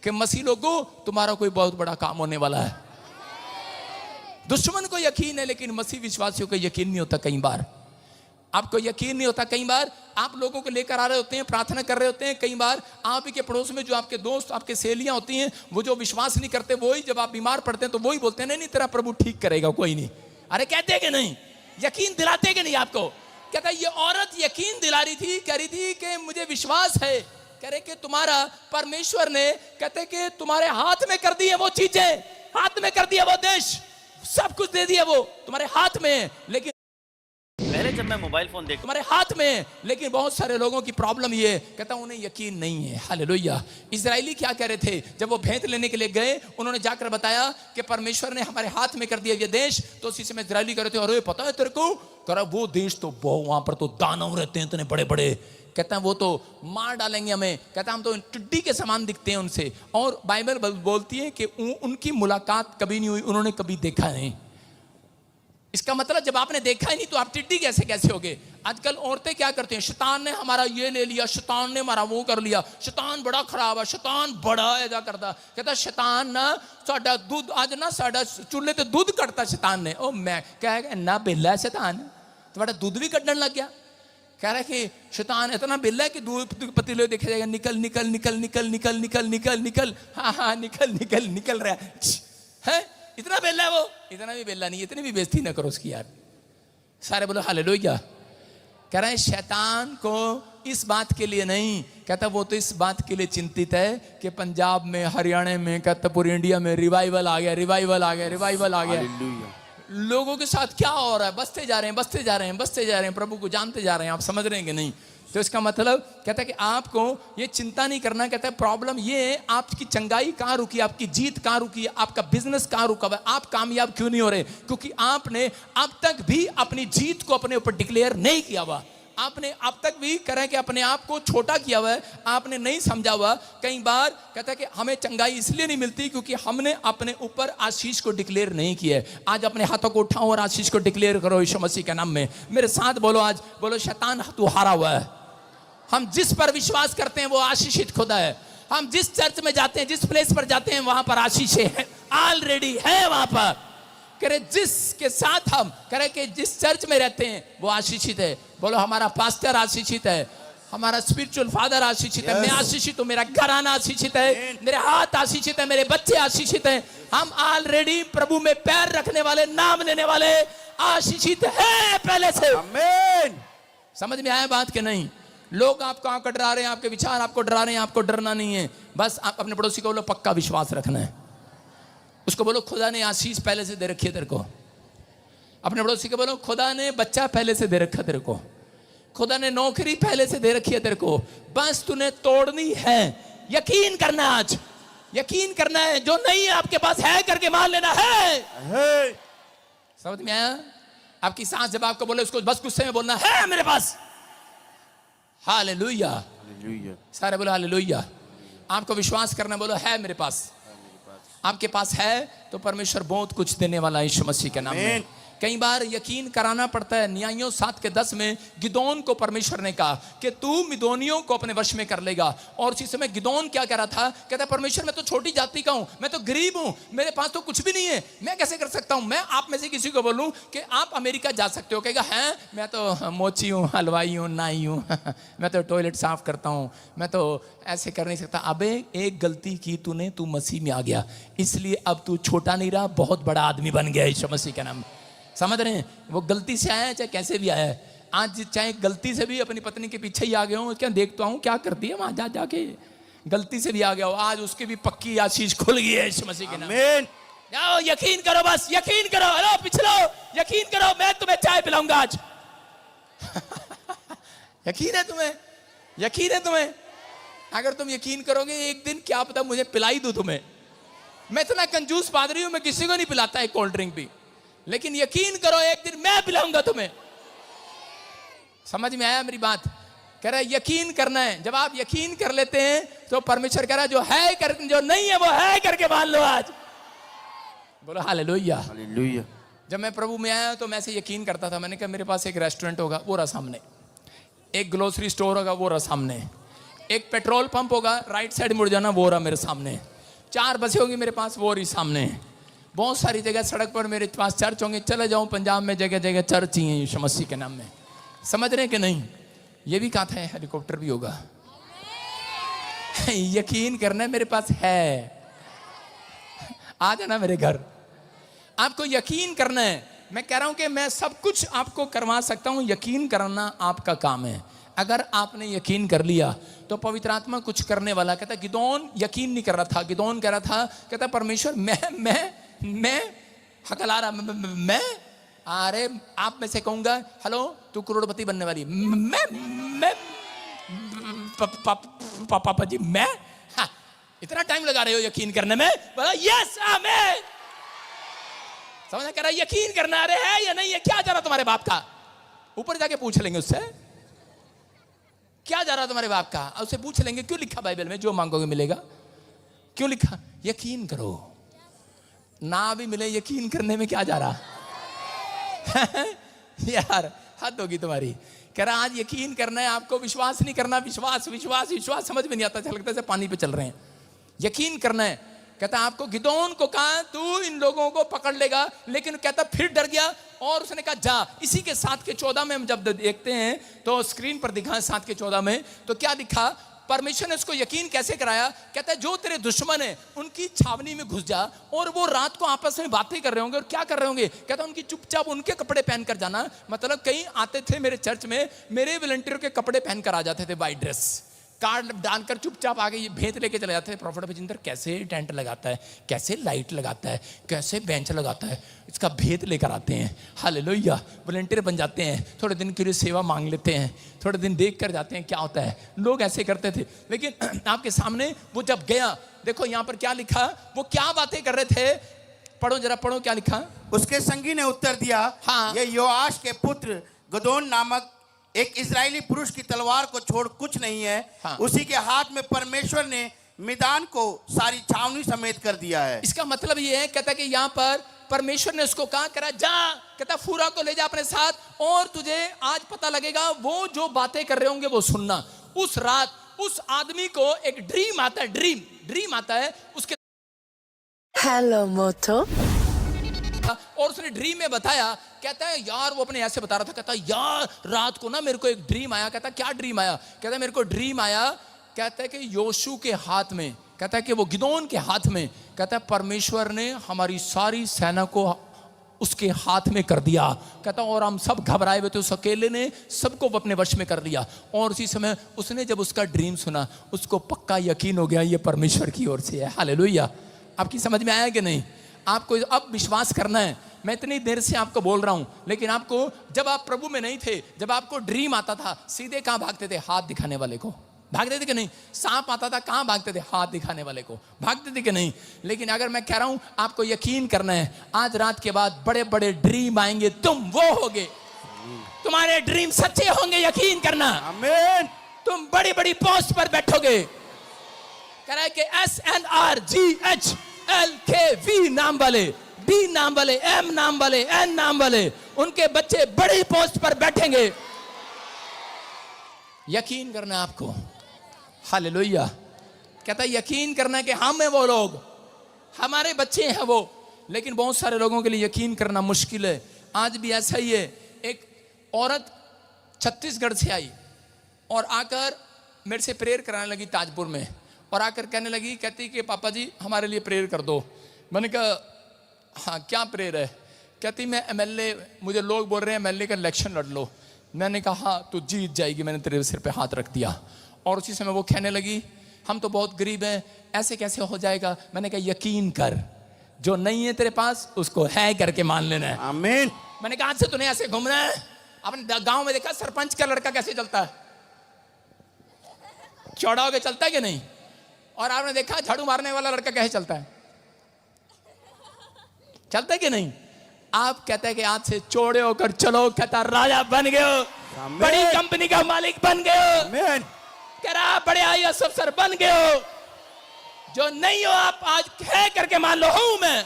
कि मसीह लोगों तुम्हारा कोई बहुत बड़ा काम होने वाला है। दुश्मन को यकीन है लेकिन मसीह विश्वासियों को यकीन नहीं होता। कई बार आपको यकीन नहीं होता, कई बार आप लोगों को लेकर आ रहे होते हैं, प्रार्थना कर रहे होते हैं, कई बार आप ही के पड़ोस में जो आपके दोस्त आपके सहेलियां होती हैं वो जो विश्वास नहीं करते, वही जब आप बीमार पड़ते हैं तो वही बोलते हैं नहीं नहीं तेरा प्रभु ठीक करेगा, कोई नहीं। अरे कहते कि नहीं, यकीन दिलाते कि नहीं आपको? कहता ये औरत यकीन दिला रही थी, कह रही थी कि मुझे विश्वास है, कह रहे कि तुम्हारा परमेश्वर ने, कहते कि तुम्हारे हाथ में कर दी है वो चीजें, हाथ में कर दिया वो देश, सब कुछ दे दिया वो तुम्हारे हाथ में, लेकिन पहले जब मैं मोबाइल फोन देख तुम्हारे हाथ में, लेकिन बहुत सारे लोगों की प्रॉब्लम ये, कहता उन्हें यकीन नहीं है। हालेलुया। इजरायली क्या कह रहे थे जब वो भेंट लेने के लिए गए, उन्होंने जाकर बताया कि परमेश्वर ने हमारे हाथ में कर दिया ये देश। तो उसी समय इजरायली कह रहे थे अरे पता है तेरे को, कह रहा वो देश तो बहुत, वहां पर तो दानव रहते हैं इतने बड़े बड़े, कहता है वो तो मार डालेंगे हमें, कहता हम तो टिड्डी के समान दिखते हैं उनसे। और बाइबल बोलती है कि उनकी मुलाकात कभी नहीं हुई, उन्होंने कभी देखा नहीं। इसका मतलब जब आपने देखा ही नहीं तो आप टिड्डी कैसे होगे। आजकल औरतें क्या करती हैं, शैतान ने हमारा ये ले लिया, शैतान ने हमारा वो कर लिया, शैतान बड़ा खराब है, शैतान बड़ा ऐसा करता। कहता शैतान ना साडा दूध, आज ना साडा चूल्हे ते दूध कटता शैतान ने। ओ मैं कह ना बेला शैतान तुम्हारा दूध भी कटने लग गया। कह रहा है कि शैतान इतना बेला है कि दूध पतीले देखा जाएगा निकल निकल निकल निकल निकल निकल निकल निकल, हाँ निकल निकल निकल रहा है। इतना बेला है वो, इतना भी बेला नहीं, इतनी भी बेइज्जती ना करो उसकी यार। सारे बोलो हालेलुया। कह रहे हैं शैतान को इस बात के लिए नहीं, कहता वो तो इस बात के लिए चिंतित है कि पंजाब में, हरियाणा में, कहता पूरी इंडिया में रिवाइवल आ गया, रिवाइवल आ गया, रिवाइवल आ गया। लोगों के साथ क्या हो रहा है, बसते जा रहे हैं, बसते जा रहे हैं, बसते जा रहे हैं, प्रभु को जानते जा रहे हैं। आप समझ रहे हैं कि नहीं? तो इसका मतलब कहता है कि आपको ये चिंता नहीं करना। कहता है प्रॉब्लम ये है आपकी चंगाई कहाँ रुकी, आपकी जीत कहाँ रुकी, आपका बिजनेस कहाँ रुका हुआ है, आप कामयाब क्यों नहीं हो रहे? क्योंकि आपने अब तक भी अपनी जीत को अपने ऊपर डिक्लेयर नहीं किया हुआ। आपने अब तक भी करें कि अपने आप को छोटा किया हुआ है, आपने नहीं समझा हुआ। कई बार कहता है कि हमें चंगाई इसलिए नहीं मिलती क्योंकि हमने अपने ऊपर आशीष को डिक्लेयर नहीं किया है। आज अपने हाथों को उठाओ और आशीष को डिक्लेयर करो यीशु मसीह के नाम में। मेरे साथ बोलो, आज बोलो शैतान तू हारा हुआ है। हम जिस पर विश्वास करते हैं वो आशीषित खुदा है। हम जिस चर्च में जाते हैं, जिस प्लेस पर जाते हैं, वहां पर आशीष है, ऑलरेडी है वहां पर। करे जिसके साथ हम करे कि जिस चर्च में रहते हैं वो आशीषित है। बोलो हमारा पास्टर आशीषित है, हमारा स्पिरिचुअल फादर आशीषित है, मैं आशीषित हूं, मेरा घराना आशीषित है, मेरे हाथ आशीषित है, मेरे बच्चे आशीषित हैं। हम ऑलरेडी प्रभु में पैर रखने वाले, नाम लेने वाले आशीषित है पहले से। आमीन। समझ में आया बात कि नहीं? लोग आपको आकर डरा रहे हैं, आपके विचार आपको डरा रहे हैं, आपको डरना नहीं है। बस आप अपने पड़ोसी को बोलो पक्का विश्वास रखना है। उसको बोलो खुदा ने आशीष पहले से दे रखी है तेरे को। अपने पड़ोसी को बोलो खुदा ने बच्चा पहले से दे रखा तेरे को, खुदा ने नौकरी पहले से दे रखी है तेरे को, बस तूने तोड़नी है। यकीन करना, आज यकीन करना है, जो नहीं है आपके पास है करके मान लेना है। समझ में आया? आपकी सांस जब आपको बोले उसको बस गुस्से में बोलना है मेरे पास। हालेलुया, सारे बोलो हालेलुया। आपको विश्वास करना, बोलो है मेरे पास। आपके पास है तो परमेश्वर बहुत कुछ देने वाला है यीशु मसीह के नाम में। कई बार यकीन कराना पड़ता है। न्यायों 7:10 में गिदोन को परमेश्वर ने कहा कि तू मिदोनियों को अपने वश में कर लेगा। और उसी समय गिदोन क्या कह रहा था, कहता परमेश्वर मैं तो छोटी जाति का हूं, मैं तो गरीब हूं, मेरे पास तो कुछ भी नहीं है, मैं कैसे कर सकता हूं? मैं आप में से किसी को बोलूं कि आप अमेरिका जा सकते हो, कहेगा हैं मैं तो मोची हूं, हलवाई हूं, नाई हूं, मैं तो टॉयलेट साफ करता हूं, मैं तो ऐसे कर नहीं सकता। अबे एक गलती की तूने, तू मसीह में आ गया, इसलिए अब तू छोटा नहीं रहा, बहुत बड़ा आदमी बन गया यीशु मसीह के नाम। समझ रहे हैं? वो गलती से आया है चाहे कैसे भी आया है। आज चाहे गलती से भी अपनी पत्नी के पीछे ही आ गया हूँ, क्या देखता हूँ क्या करती है वहां जाके, गलती से भी आ गया हो, आज उसकी भी पक्की आशीष खुल गई है यीशु मसीह के नाम। आमीन। जाओ यकीन करो, बस यकीन करो। हेलो पिछलो यकीन करो, मैं तुम्हें चाय पिलाऊंगा आज। यकीन है तुम्हें? यकीन है तुम्हें? अगर तुम यकीन करोगे एक दिन क्या पता मुझे पिलाई दूं तुम्हें। मैं इतना कंजूस पादरी हूं, मैं किसी को नहीं पिलाता एक कोल्ड ड्रिंक भी, लेकिन यकीन करो एक दिन मैं पिलाऊंगा तुम्हें। समझ में आया मेरी बात? कह रहा है यकीन करना है। जब आप यकीन कर लेते हैं तो परमेश्वर कह रहा है जो है कर, जो नहीं है वो है करके मान लो आज। बोलो हालेलुया, हालेलुया। जब मैं प्रभु में आया तो मैं ऐसे यकीन करता था। मैंने कहा मेरे पास एक रेस्टोरेंट होगा, वो रहा सामने, एक ग्रोसरी स्टोर होगा, वो रहा सामने, एक पेट्रोल पंप होगा, राइट साइड मुड़ जाना, वो रहा मेरे सामने, 4 बसें होंगी मेरे पास, वो रही सामने। बहुत सारी जगह सड़क पर मेरे पास चर्च होंगे, चले जाऊं पंजाब में जगह जगह चर्च ही है यीशु मसीह के नाम में। समझ रहे हैं कि नहीं? ये भी कहा था हेलीकॉप्टर भी होगा। यकीन करना मेरे पास है। आ जाना मेरे घर। आपको यकीन करना है। मैं कह रहा हूं कि मैं सब कुछ आपको करवा सकता हूं, यकीन करना आपका काम है। अगर आपने यकीन कर लिया तो पवित्र आत्मा कुछ करने वाला। कहता गिदोन यकीन नहीं कर रहा था। गिदोन कह रहा था, कहता परमेश्वर मैं हकला रहा, मैं अरे आप में से कहूंगा हेलो तू करोड़पति बनने वाली, मैं पापा जी मैं, हाँ, इतना टाइम लगा रहे हो यकीन करने में? बोला यस आमीन। समझ कह रहा यकीन करना, अरे है या नहीं है? क्या जा रहा तुम्हारे बाप का? ऊपर जाके पूछ लेंगे उससे, क्या जा रहा तुम्हारे बाप का? उससे पूछ लेंगे क्यों लिखा बाइबल में जो मांगोगे मिलेगा? क्यों लिखा? यकीन करो। ना भी मिले यकीन करने में क्या जा रहा? यार हद होगी तुम्हारी। कह रहा आज यकीन करना है आपको, विश्वास नहीं करना। विश्वास विश्वास विश्वास समझ में नहीं आता, लगता है पानी पे चल रहे हैं। यकीन करना है। कहता आपको गिदोन को कहा तू इन लोगों को पकड़ लेगा, लेकिन कहता फिर डर गया और उसने कहा जा। इसी के 7:14 में हम जब देखते हैं तो स्क्रीन पर दिखा 7:14 में, तो क्या दिखा? परमेश्वर ने उसको यकीन कैसे कराया? कहता है जो तेरे दुश्मन है उनकी छावनी में घुस जा, और वो रात को आपस में बातें कर रहे होंगे। और क्या कर रहे होंगे? कहता है उनकी चुपचाप उनके कपड़े पहनकर जाना। मतलब कई आते थे मेरे चर्च में, मेरे वॉलंटियर के कपड़े पहनकर आ जाते थे, वाइट ड्रेस कार्ड डालकर चुपचाप आगे ये भेंत लेके चले जाते हैं। प्रॉफिट भजिंदर कैसे टेंट लगाता है, कैसे लाइट लगाता है, कैसे बेंच लगाता है, इसका भेद लेकर आते हैं। हालेलुया। वॉलंटियर बन जाते हैं, थोड़े दिन के लिए सेवा मांग लेते हैं, थोड़े दिन देख कर जाते हैं क्या होता है। लोग ऐसे करते थे, लेकिन आपके सामने वो जब गया, देखो यहाँ पर क्या लिखा, वो क्या बातें कर रहे थे। पढ़ो जरा, पढ़ो क्या लिखा। उसके संगी ने उत्तर दिया, हाँ। ये योआश के पुत्र गिदोन नामक एक इजरायली पुरुष की तलवार को छोड़ कुछ नहीं है। हाँ। उसी के हाथ में परमेश्वर ने मैदान को सारी छावनी समेत कर दिया है। इसका मतलब ये है, कहता कि यहाँ पर परमेश्वर ने उसको कहा करा जा, कहता फूरा को ले जा अपने साथ, और तुझे आज पता लगेगा वो जो बातें कर रहे होंगे वो सुनना। उस रात उस आदमी को एक ड्रीम आता है, ड्रीम आता है उसके। हेलो मोटो। और उसने ड्रीम में बताया, कहता है यार वो अपने ऐसे बता रहा था, कहता यार रात को ना मेरे को एक ड्रीम आया। कहता क्या ड्रीम आया? कहता मेरे को ड्रीम आया, कहता है कि योशू के हाथ में, कहता है कि वो गिदोन के हाथ में, कहता है परमेश्वर ने हमारी सारी सेना को उसके हाथ में कर दिया। कहता और हम सब घबराए हुए थे, उस अकेले ने सबको अपने वश में कर लिया। और उसी समय उसने जब उसका ड्रीम सुना, उसको पक्का यकीन हो गया ये परमेश्वर की ओर से है। हालेलुया। आपकी समझ में आया कि नहीं? आपको अब विश्वास करना है। मैं इतनी देर से आपको बोल रहा हूं, लेकिन आपको जब आप प्रभु में नहीं थे, जब आपको ड्रीम आता था, सीधे कहां भागते थे? हाथ दिखाने वाले को भागते थे कि नहीं? सांप आता था, कहां भागते थे? हाथ दिखाने वाले को भागते थे कि नहीं? लेकिन अगर मैं कह रहा हूं आपको यकीन करना है, आज रात के बाद बड़े बड़े ड्रीम आएंगे, तुम वो होगे, तुम्हारे ड्रीम सच्चे होंगे। यकीन करना। आमीन। तुम बड़ी बड़ी पोस्ट पर बैठोगे। कह रहा है कि SNRGHLKV नाम वाले, D नाम वाले, M नाम वाले, N नाम वाले, उनके बच्चे बड़ी पोस्ट पर बैठेंगे। यकीन करना आपको। हालेलुया। कहता है यकीन करना है कि हम हैं वो लोग, हमारे बच्चे हैं वो। लेकिन बहुत सारे लोगों के लिए यकीन करना मुश्किल है। आज भी ऐसा ही है। एक औरत छत्तीसगढ़ से आई और आकर मेरे से प्रेयर कराने लगी ताजपुर में, और आकर कहने लगी, कहती कि पापा जी हमारे लिए प्रेयर कर दो। मैंने कहा हाँ क्या प्रेयर है? कहती मैं MLA, मुझे लोग बोल रहे हैं MLA का इलेक्शन लड़ लो। मैंने कहा हाँ तू जीत जाएगी, मैंने तेरे सिर पे हाथ रख दिया। और उसी समय वो कहने लगी हम तो बहुत गरीब हैं, ऐसे कैसे हो जाएगा? मैंने कहा यकीन कर, जो नहीं है तेरे पास उसको है करके मान लेना है। आमीन। मैंने कहा आज से तूने ऐसे घूमना है। अपने गांव में देखा सरपंच का लड़का कैसे चलता है? चौड़ा होकर चलता है कि नहीं? और आपने देखा झाड़ू मारने वाला लड़का कैसे चलता है? चलता है कि नहीं? आप कहते हैं कि आज से चौड़े होकर चलो। कहता राजा बन गए हो, बड़ी कंपनी का मालिक बन गए हो। आमीन। कह रहा बड़े IAS अफसर बन गए हो। जो नहीं हो आप आज है करके मान लो हूं मैं।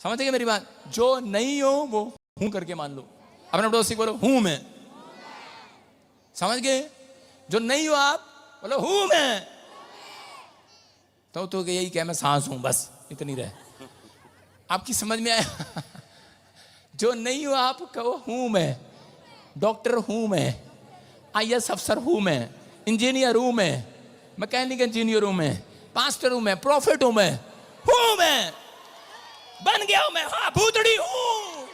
समझ गए मेरी बात? जो नहीं हो वो हूं करके मान लो। अपने पड़ोसी बोलो हूं मैं। समझ गए? जो नहीं हो आप बोलो हूं मैं। तो यही क्या, मैं सांस हूं बस, इतनी रहे। आपकी समझ में आया? जो नहीं हो आप कहो हूं मैं, डॉक्टर हूं मैं, IAS अफसर हूं मैं, इंजीनियर हूं मैं, मैकेनिक इंजीनियर हूं मैं, पास्टर हूं मैं, प्रॉफिट हूं मैं, बन गया हूं मैं, हाँ भूतड़ी हूं।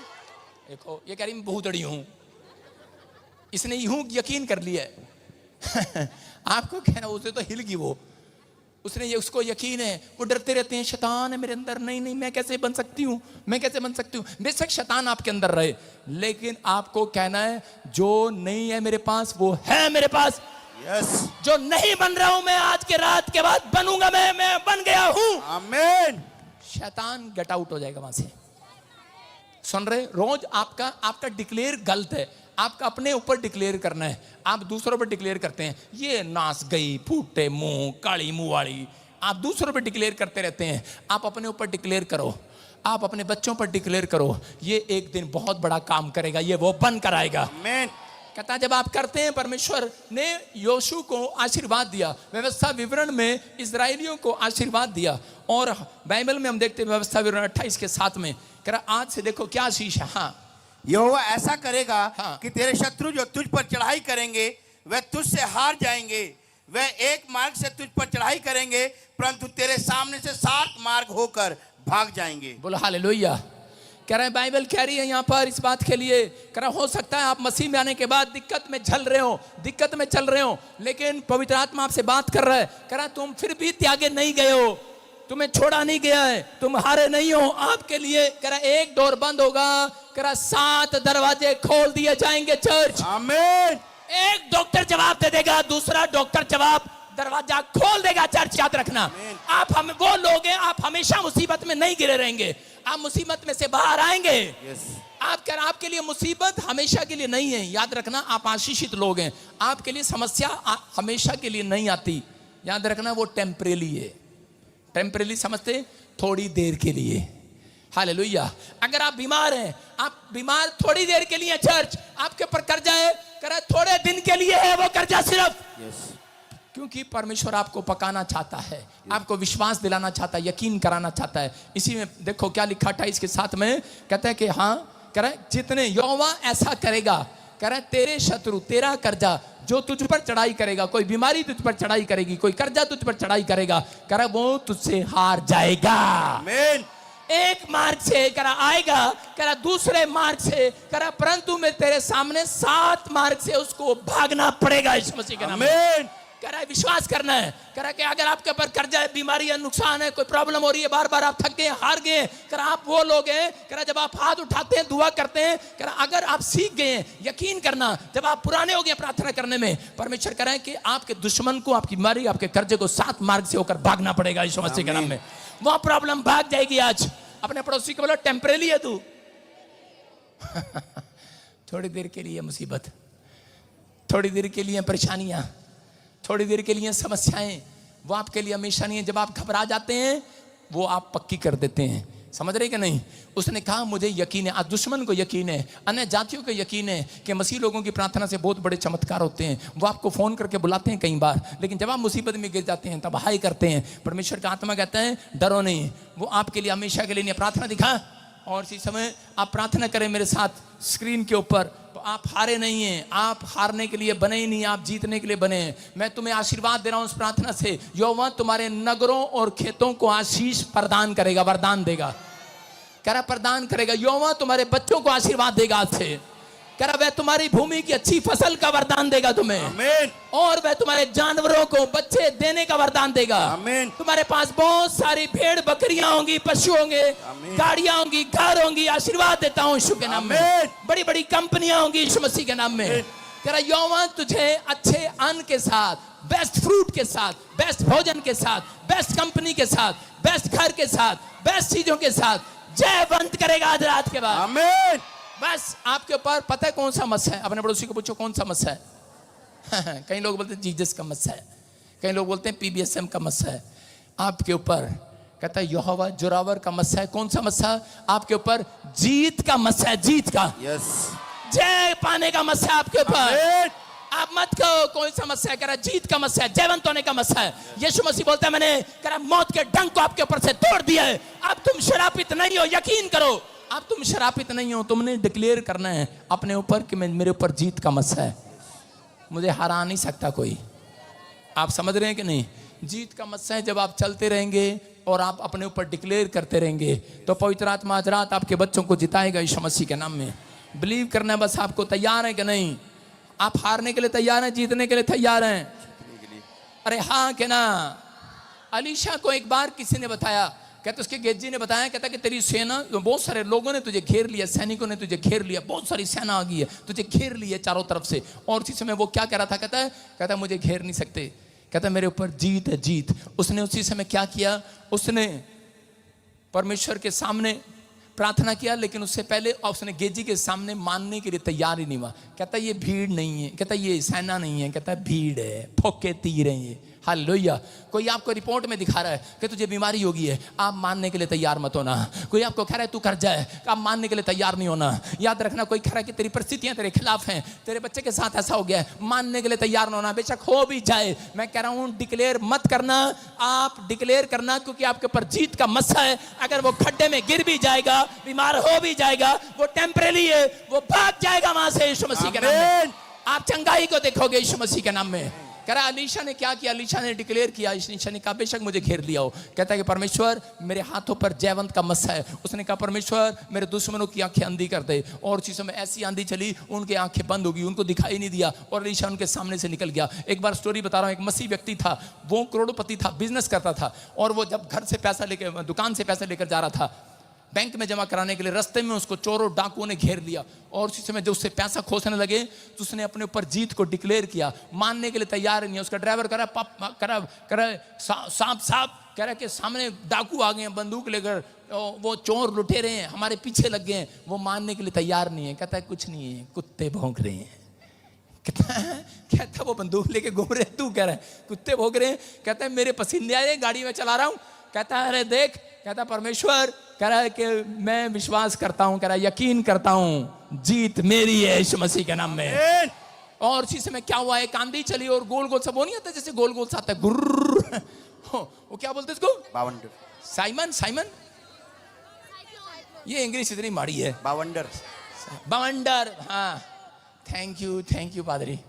देखो ये कह रही मैं भूतड़ी हूं, इसने यूं यकीन कर लिया है। आपको कहना उसे तो हिल गई वो, उसने ये, उसको यकीन है, वो डरते रहते हैं शैतान है मेरे अंदर, नहीं मैं कैसे बन सकती हूँ, मैं कैसे बन सकती हूँ। बेशक शैतान आपके अंदर रहे, लेकिन आपको कहना है जो नहीं है मेरे पास वो है मेरे पास। यस, जो नहीं बन रहा हूं मैं, आज के रात के बाद बनूंगा मैं बन गया हूं। आमीन। शैतान गेट आउट हो जाएगा वहां से। सुन रहे, रोज आपका डिक्लेयर गलत है। आपका अपने ऊपर डिक्लेयर करना है, आप दूसरों पर डिक्लेयर करते हैं ये नाच गई, फूटे मुंह, काली मुंह वाली, आप दूसरों पर डिक्लेयर करते रहते हैं। आप अपने ऊपर डिक्लेयर करो, आप अपने बच्चों पर डिक्लेयर करो, ये एक दिन बहुत बड़ा काम करेगा, ये वो बन कर आएगा। आमीन। कहता जब आप करते हैं, परमेश्वर ने योशू को आशीर्वाद दिया, व्यवस्था विवरण में इजराइलियों को आशीर्वाद दिया। और बाइबल में हम देखते हैं व्यवस्था विवरण 28 के 7 में कह रहा आज से देखो क्या आशीष है। हाँ, यहोवा ऐसा करेगा हाँ। कि तेरे शत्रु जो तुझ पर चढ़ाई करेंगे वह तुझसे हार जाएंगे। वह एक मार्ग से तुझ पर चढ़ाई करेंगे, परंतु तेरे सामने से 7 मार्ग होकर भाग जाएंगे। बोलो हालेलुया। कह रहे हैं बाइबल कह रही है यहाँ पर इस बात के लिए, कह रहा हो सकता है आप मसीह में आने के बाद दिक्कत में चल रहे हो, लेकिन पवित्र आत्मा आपसे बात कर रहा है, कह रहा तुम फिर भी त्यागे नहीं गए हो, तुम्हें छोड़ा नहीं गया है, तुम हारे नहीं हो। आपके लिए कह रहा एक डोर बंद होगा, कह रहा 7 दरवाजे खोल दिए जाएंगे चर्च। आमीन। एक डॉक्टर जवाब दे देगा, दूसरा डॉक्टर जवाब दरवाजा खोल देगा चर्च। याद रखना, आप हम वो लोग हैं, आप हमेशा मुसीबत में नहीं गिरे रहेंगे, आप मुसीबत में से बाहर आएंगे। आप कह रहे आपके लिए मुसीबत हमेशा के लिए नहीं है। याद रखना आप आशीषित लोग हैं, आपके लिए समस्या हमेशा के लिए नहीं आती। याद रखना वो टेम्परेरी है। टेम्परेरी समझते, थोड़ी देर के लिए। हालेलुया। अगर आप बीमार हैं, आप बीमार थोड़ी देर के लिए, चर्च आपके ऊपर कर्जा है, कह थोड़े दिन के लिए है वो कर्जा सिर्फ, क्योंकि परमेश्वर आपको पकाना चाहता है, आपको विश्वास दिलाना चाहता है, यकीन कराना चाहता है। इसी में देखो क्या लिखा 28 के 7 में, कहता है कि हाँ, कह रहा है जितने यहोवा ऐसा करेगा, कह रहा है तेरे शत्रु, तेरा कर्जा जो तुझ पर चढ़ाई करेगा, कोई बीमारी तुझ पर चढ़ाई करेगी, कोई कर्जा तुझ पर चढ़ाई करेगा, कह रहा वो तुझसे हार जाएगा। आमीन। एक मार्ग से कह रहा आएगा, कह रहा दूसरे मार्ग से, कह रहा परंतु मैं तेरे सामने 7 मार्ग से उसको भागना पड़ेगा। इस मसीह के नाम में कह रहा है विश्वास करना है। कह रहा है कि अगर आपके ऊपर कर्जा है, बीमारी है, नुकसान है, कोई प्रॉब्लम हो रही है, बार बार आप थक गए, हार गए, कह रहा आप वो लोग हैं, कह रहा जब आप हाथ उठाते हैं, दुआ करते हैं, कह रहा अगर आप सीख गए हैं यकीन करना, जब आप पुराने हो गए प्रार्थना करने में, परमेश्वर कह रहा है कि आपके दुश्मन को, आपकी बीमारी, आपके कर्जे को 7 मार्ग से होकर भागना पड़ेगा। यीशु मसीह के नाम में वह प्रॉब्लम भाग जाएगी। आज अपने पड़ोसी को बोलो टेम्परेरी है तू। थोड़ी देर के लिए मुसीबत, थोड़ी देर के लिए परेशानियां, थोड़ी देर के लिए समस्याएं, वो आपके लिए हमेशा नहीं है। जब आप घबरा जाते हैं वो आप पक्की कर देते हैं। समझ रहे कि नहीं? उसने कहा मुझे यकीन है, आज दुश्मन को यकीन है, अन्य जातियों को यकीन है कि मसीह लोगों की प्रार्थना से बहुत बड़े चमत्कार होते हैं। वो आपको फोन करके बुलाते हैं कई बार, लेकिन जब आप मुसीबत में गिर जाते हैं तब हाय करते हैं। परमेश्वर का आत्मा कहता है डरो नहीं, वो आपके लिए हमेशा के लिए नहीं। प्रार्थना दिखा और इसी समय आप प्रार्थना करें मेरे साथ स्क्रीन के ऊपर। तो आप हारे नहीं हैं, आप हारने के लिए बने ही नहीं, आप जीतने के लिए बने हैं। मैं तुम्हें आशीर्वाद दे रहा हूं उस प्रार्थना से, यहोवा तुम्हारे नगरों और खेतों को आशीष प्रदान करेगा, वरदान देगा। कह रहा प्रदान करेगा। यहोवा तुम्हारे बच्चों को आशीर्वाद देगा आज से। कह रहा वह तुम्हारी भूमि की अच्छी फसल का वरदान देगा तुम्हें। आमीन। और वह तुम्हारे जानवरों को बच्चे देने का वरदान देगा। आमीन। तुम्हारे पास बहुत सारी भेड़ बकरियां होंगी, पशु होंगे, गाड़ियां होंगी, घर होंगी। आशीर्वाद देता हूं यीशु के नाम में। बड़ी बड़ी कंपनियां होंगी यीशु मसीह के नाम में। कह रहा यहोवा तुझे अच्छे अन्न के साथ, बेस्ट फ्रूट के साथ, बेस्ट भोजन के साथ, बेस्ट कंपनी के साथ, बेस्ट घर के साथ, बेस्ट चीजों के साथ जयवंत करेगा आज रात के बाद। आमीन। बस आपके ऊपर पता है कौन सा मस्सा है? अपने पड़ोसी को पूछो कौन सा मस्सा है। कई लोग बोलते हैं जीसस का मस्सा है, कई लोग बोलते हैं PBSM का मस्सा है। आपके ऊपर कहता है यहोवा जोरावर का मस्सा है। कौन सा मस्सा? आपके ऊपर जीत का मस्सा है, जीत का, यस, जय पाने का मस्सा है आपके ऊपर। आप मत कहो कोई समस्या है, कह रहा जीत का मस्सा है, जयवंत होने का मस्सा है। यीशु मसीह बोलता है मैंने कह रहा मौत के डंक को आपके ऊपर से तोड़ दिया है, अब तुम शरापित नहीं हो, यकीन करो अब तुम शरापित नहीं हो। तुमने डिक्लेयर करना है अपने ऊपर कि मेरे ऊपर जीत का मस्सा है, मुझे हरा नहीं सकता कोई। आप समझ रहे हैं कि नहीं? जीत का मस्सा है जब आप चलते रहेंगे और आप अपने ऊपर डिक्लेयर करते रहेंगे तो पवित्र आत्मा आज रात आपके बच्चों को जिताएगा यीशु मसीह के नाम में। बिलीव करना है बस, आपको तैयार है कि नहीं? आप हारने के लिए तैयार हैं, जीतने के लिए तैयार हैं? अरे हाँ कि ना? अलीशा को एक बार किसी ने बताया, कहते उसके गेजी ने बताया, कहता कि तेरी सेना, बहुत सारे लोगों ने तुझे घेर लिया, सैनिकों ने तुझे घेर लिया, बहुत सारी सेना आ गई है, तुझे घेर लिया चारों तरफ से। और उसी समय वो क्या कह रहा था? कहता मुझे घेर नहीं सकते, कहता मेरे ऊपर जीत है, जीत। उसने उसी समय क्या किया? उसने परमेश्वर के सामने प्रार्थना किया, लेकिन उससे पहले उसने गेजी के सामने मानने के लिए तैयार ही नहीं हुआ। कहता ये भीड़ नहीं है, कहता ये सेना नहीं है, कहता भीड़ है, फोके तीर हैं ये। हालेलुया। कोई आपको रिपोर्ट में दिखा रहा है कि तुझे बीमारी होगी है, आप मानने के लिए तैयार मत होना। कोई आपको कह रहा है तू कर जाए, आप मानने के लिए तैयार नहीं होना। याद रखना, कोई कह रहा है कि तेरी परिस्थितियां तेरे खिलाफ हैं, तेरे बच्चे के साथ ऐसा हो गया है, मानने के लिए तैयार ना होना। बेशक हो भी जाए, मैं कह रहा हूं डिक्लेयर मत करना, आप डिक्लेयर करना, क्योंकि आपके ऊपर जीत का मस्सा है। अगर वो खड्डे में गिर भी जाएगा, बीमार हो भी जाएगा, वो टेम्परेरी है, वो भाग जाएगा वहां से यीशु मसीह के नाम में। आप चंगाई को देखोगे यीशु मसीह के नाम में। कह रहा अलीशा ने क्या किया? अलीशा ने डिक्लेयर किया, अलीशा ने कहा बेशक मुझे घेर लिया हो, कहता है कि परमेश्वर मेरे हाथों पर जयवंत का मस्सा है। उसने कहा परमेश्वर मेरे दुश्मनों की आंखें अंधी कर दे। और उसी समय ऐसी आंधी चली, उनकी आंखें बंद हो गई, उनको दिखाई नहीं दिया और अलीशा उनके सामने से निकल गया। एक बार स्टोरी बता रहा हूँ, एक मसीह व्यक्ति था, वो करोड़पति था, बिजनेस करता था, और वो जब घर से पैसा लेकर, दुकान से पैसा लेकर जा रहा था बैंक में जमा कराने के लिए, रास्ते में उसको चोरों डाकुओं ने घेर लिया। और उसी समय जब उससे पैसा खोसने लगे तो उसने अपने ऊपर जीत को डिक्लेयर किया, मानने के लिए तैयार नहीं है। उसका ड्राइवर कह रहा सांप सांप, कह रहा कि सामने डाकू आ गए हैं बंदूक लेकर, वो चोर लुटे रहे हैं, हमारे पीछे लग गए हैं। वो मानने के लिए तैयार नहीं है, कहता है कुछ नहीं है, कुत्ते भौंक रहे हैं। कहता वो बंदूक लेके घूम रहे, तू कह रहा है कुत्ते भौंक रहे हैं। कहता है मेरे पसीने आ रहे, गाड़ी में चला रहा हूँ। कहता है अरे देख, कहता परमेश्वर कह रहा है कि मैं विश्वास करता हूं, कह रहा है यकीन करता हूं, जीत मेरी है यीशु मसीह के नाम में। और इसी समय क्या हुआ, एक आंधी चली और गोल गोल सा, वो नहीं आता जैसे गोल गोल सा आता है, गुर्र, वो क्या बोलते इसको? बावंडर। साइमन, साइमन, ये इंग्लिश इतनी माड़ी है। बावंडर, बवंडर, हाँ, थैंक यू पादरी।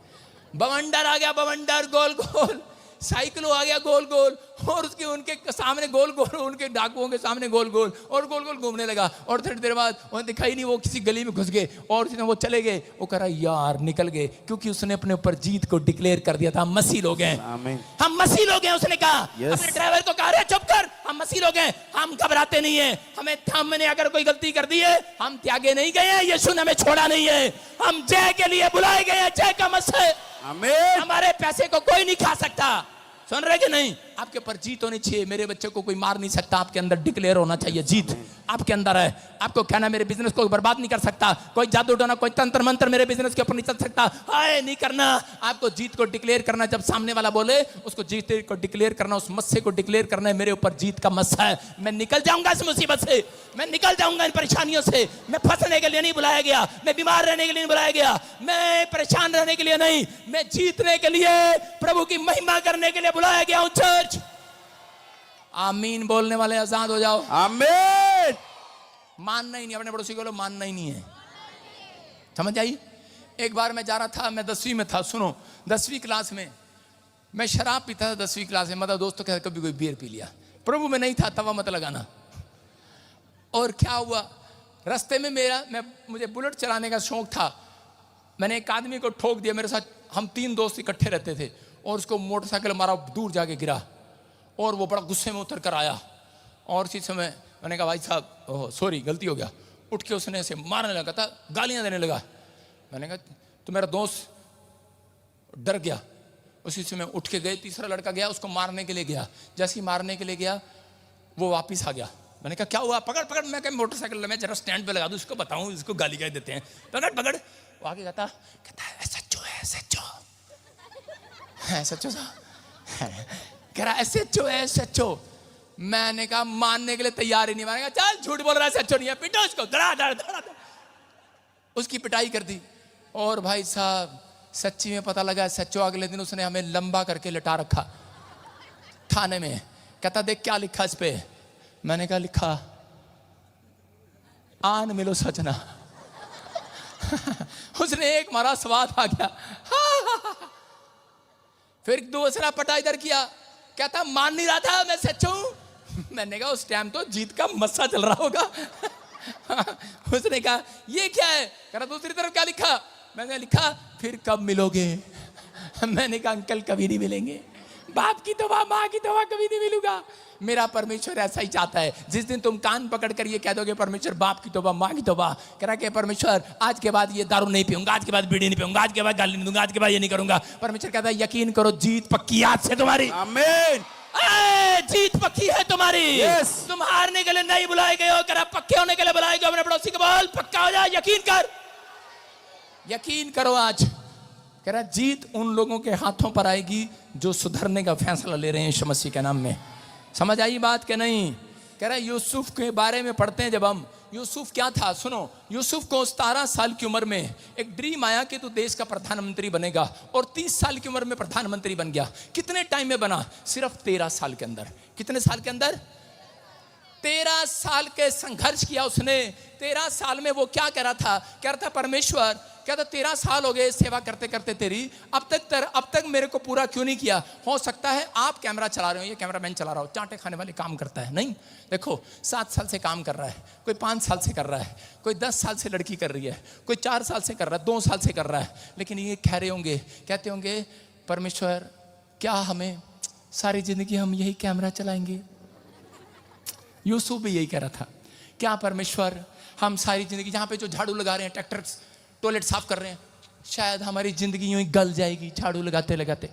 बवंडर आ गया, बवंडर, गोल गोल। साइकिल आ गया गोल गोल, और उसके उनके सामने गोल गोल, उनके डाकुओं के सामने गोल गोल, और गोल गोल घूमने लगा। और थोड़ी देर बाद वो दिखाई नहीं, वो किसी गली में घुस गए और वो चले गए। वो कह रहा यार निकल गए, क्योंकि उसने अपने ऊपर जीत को डिक्लेयर कर दिया था। हम मसीह लोग हैं, हम मसीह लोग हैं। उसने कहा अपने ड्राइवर को कहा चुप कर, हम मसीह लोग हैं, हम घबराते नहीं है। हमने अगर कोई गलती कर दी है, हम त्यागे नहीं गए हैं, यीशु ने हमें छोड़ा नहीं है, हम जय के लिए बुलाए गए हैं। जय का मस्सा है, हमारे पैसे को कोई नहीं खा सकता। सुन रहे कि नहीं? आपके ऊपर जीत होनी चाहिए। मेरे बच्चे को कोई मार नहीं सकता, आपके अंदर डिक्लेयर होना चाहिए, जीत आपके अंदर है। आपको कहना मेरे बिजनेस को बर्बाद नहीं कर सकता, कोई जादू टोना, कोई तंत्र मंत्र मेरे बिजनेस के ऊपर नहीं चल सकता, हाय नहीं करना। आपको जीत को डिक्लेयर करना, जब सामने वाला बोले उसको जीत को डिक्लेयर करना, उस मस्से को डिक्लेयर करना है मेरे ऊपर जीत का मस्सा है, मैं निकल जाऊंगा इस मुसीबत से, मैं निकल जाऊंगा इन परेशानियों से। मैं फंसने के लिए नहीं बुलाया गया, मैं बीमार रहने के लिए नहीं बुलाया गया, मैं परेशान रहने के लिए नहीं, मैं जीतने के लिए, प्रभु की महिमा करने के लिए बुलाया गया हूं। चर्च आमीन बोलने वाले आजाद हो जाओ। आमीन। मानना ही नहीं, अपने पड़ोसी को मानना ही नहीं है, समझ आई? एक बार मैं जा रहा था, मैं 10वीं में था, सुनो 10वीं क्लास में मैं शराब पीता था 10वीं क्लास में, मतलब दोस्तों के साथ कभी कोई बियर पी लिया, प्रभु में नहीं था, तवा मत लगाना। और क्या हुआ, रास्ते में मुझे बुलेट चलाने का शौक था, मैंने एक आदमी को ठोक दिया, मेरे साथ हम 3 दोस्त इकट्ठे रहते थे, और उसको मोटरसाइकिल मारा, दूर जाके गिरा, और वो बड़ा गुस्से में उतर कर आया। और इसी समय मैंने कहा भाई साहब ओह सॉरी गलती हो गया, उठ के उसने ऐसे मारने लगा था, गालियां देने लगा। मैंने कहा तो मेरा दोस्त डर गया, उसी समय उठ के गए, तीसरा लड़का गया उसको मारने के लिए गया, जैसे ही मारने के लिए गया वो वापस आ गया। मैंने कहा क्या हुआ? पकड़ पकड़, मैं कहा मोटरसाइकिल मैं जरा स्टैंड पे लगा दूं, उसको बताऊं, इसको गाली गाली देते हैं, पकड़ पकड़। वो आगे कहता है सच्चो है, सच्चो है, सच्चो कह रहा है सच्चो है, सच्चो। मैंने कहा मानने के लिए तैयार ही नहीं, मैंने कहा चल झूठ बोल रहा है, सच्चो नहीं है, पिटो इसको, धड़ा धड़ा धड़ा। उसकी पिटाई कर दी। और भाई साहब सच्ची में पता लगा सच्चो अगले दिन उसने हमें लंबा करके लिटा रखा थाने में। कहता देख क्या लिखा इस पे। मैंने कहा लिखा आन मिलो सजना। उसने एक मारा स्वाद आ गया। फिर दूसरा पटा इधर किया, कहता मान नहीं रहा था मैं सच हूं। मैंने कहा उस टाइम तो जीत का मस्सा चल रहा होगा। उसने कहा ये क्या है, कह रहा दूसरी तरफ क्या लिखा। मैंने लिखा फिर कब मिलोगे। मैंने कहा अंकल कभी नहीं मिलेंगे, बाप की तोबा माँ की तोबा कभी नहीं मिलूंगा। मेरा परमेश्वर ऐसा ही चाहता है। जिस दिन तुम कान पकड़ कर ये कह दोगे परमेश्वर बाप की तोबा माँ की तोबा, कह रहा कि परमेश्वर आज के बाद ये दारू नहीं पीऊंगा, आज के बाद बीड़ी नहीं पीऊंगा, आज के बाद गाली नहीं दूंगा, आज के बाद ये नहीं करूंगा। परमेश्वर कहता है यकीन करो जीत पक्की आज से तुम्हारी। आमीन। जीत पक्की है तुम्हारी। तुम हारने के लिए नहीं बुलाए गए हो, कह रहा पक्के होने के लिए बुलाए गए। अपने पड़ोसी को बोल पक्का हो जा, यकीन कर, यकीन करो आज। कह रहा जीत उन लोगों के हाथों पर आएगी जो सुधरने का फैसला ले रहे हैं यीशु मसीह के नाम में। समझ आई बात कि नहीं। कह रहा यूसुफ के बारे में पढ़ते हैं जब हम, यूसुफ क्या था सुनो। यूसुफ को 17 साल की उम्र में एक ड्रीम आया कि तू देश का प्रधानमंत्री बनेगा, और 30 साल की उम्र में प्रधानमंत्री बन गया। कितने टाइम में बना, सिर्फ 13 साल के अंदर। कितने साल के अंदर, 13 साल के संघर्ष किया उसने। 13 साल में वो क्या कह रहा था, कह रहा था परमेश्वर क्या था 13 साल हो गए सेवा करते करते तेरी, अब तक मेरे को पूरा क्यों नहीं किया। हो सकता है आप कैमरा चला रहे हो, ये कैमरा मैन चला रहा हो, चांटे खाने वाले काम करता है नहीं। देखो 7 साल से काम कर रहा है, कोई 5 साल से कर रहा है, कोई 10 साल से लड़की कर रही है, कोई 4 साल से कर रहा है, 2 साल से कर रहा है। लेकिन ये कह रहे होंगे, कहते होंगे परमेश्वर क्या हमें सारी जिंदगी हम यही कैमरा चलाएंगे। यूसुफ भी यही कह रहा था, क्या परमेश्वर हम सारी जिंदगी जहाँ पे जो झाड़ू लगा रहे हैं, ट्रैक्टर टॉयलेट साफ कर रहे हैं, शायद हमारी जिंदगी यूं ही गल जाएगी झाड़ू लगाते लगाते।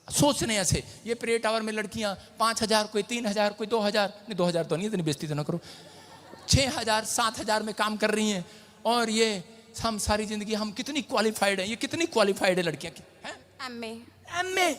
सोचने ऐसे। ये प्रे टावर में लड़कियां 5,000, कोई 3,000, कोई 2,000, नहीं 2,000 तो नहीं, इतनी बेइज्जती तो ना करो, 6,000 7,000 में काम कर रही हैं। और ये हम सारी जिंदगी हम कितनी क्वालिफाइड है, ये कितनी क्वालिफाइड है लड़कियां की हैं। एमए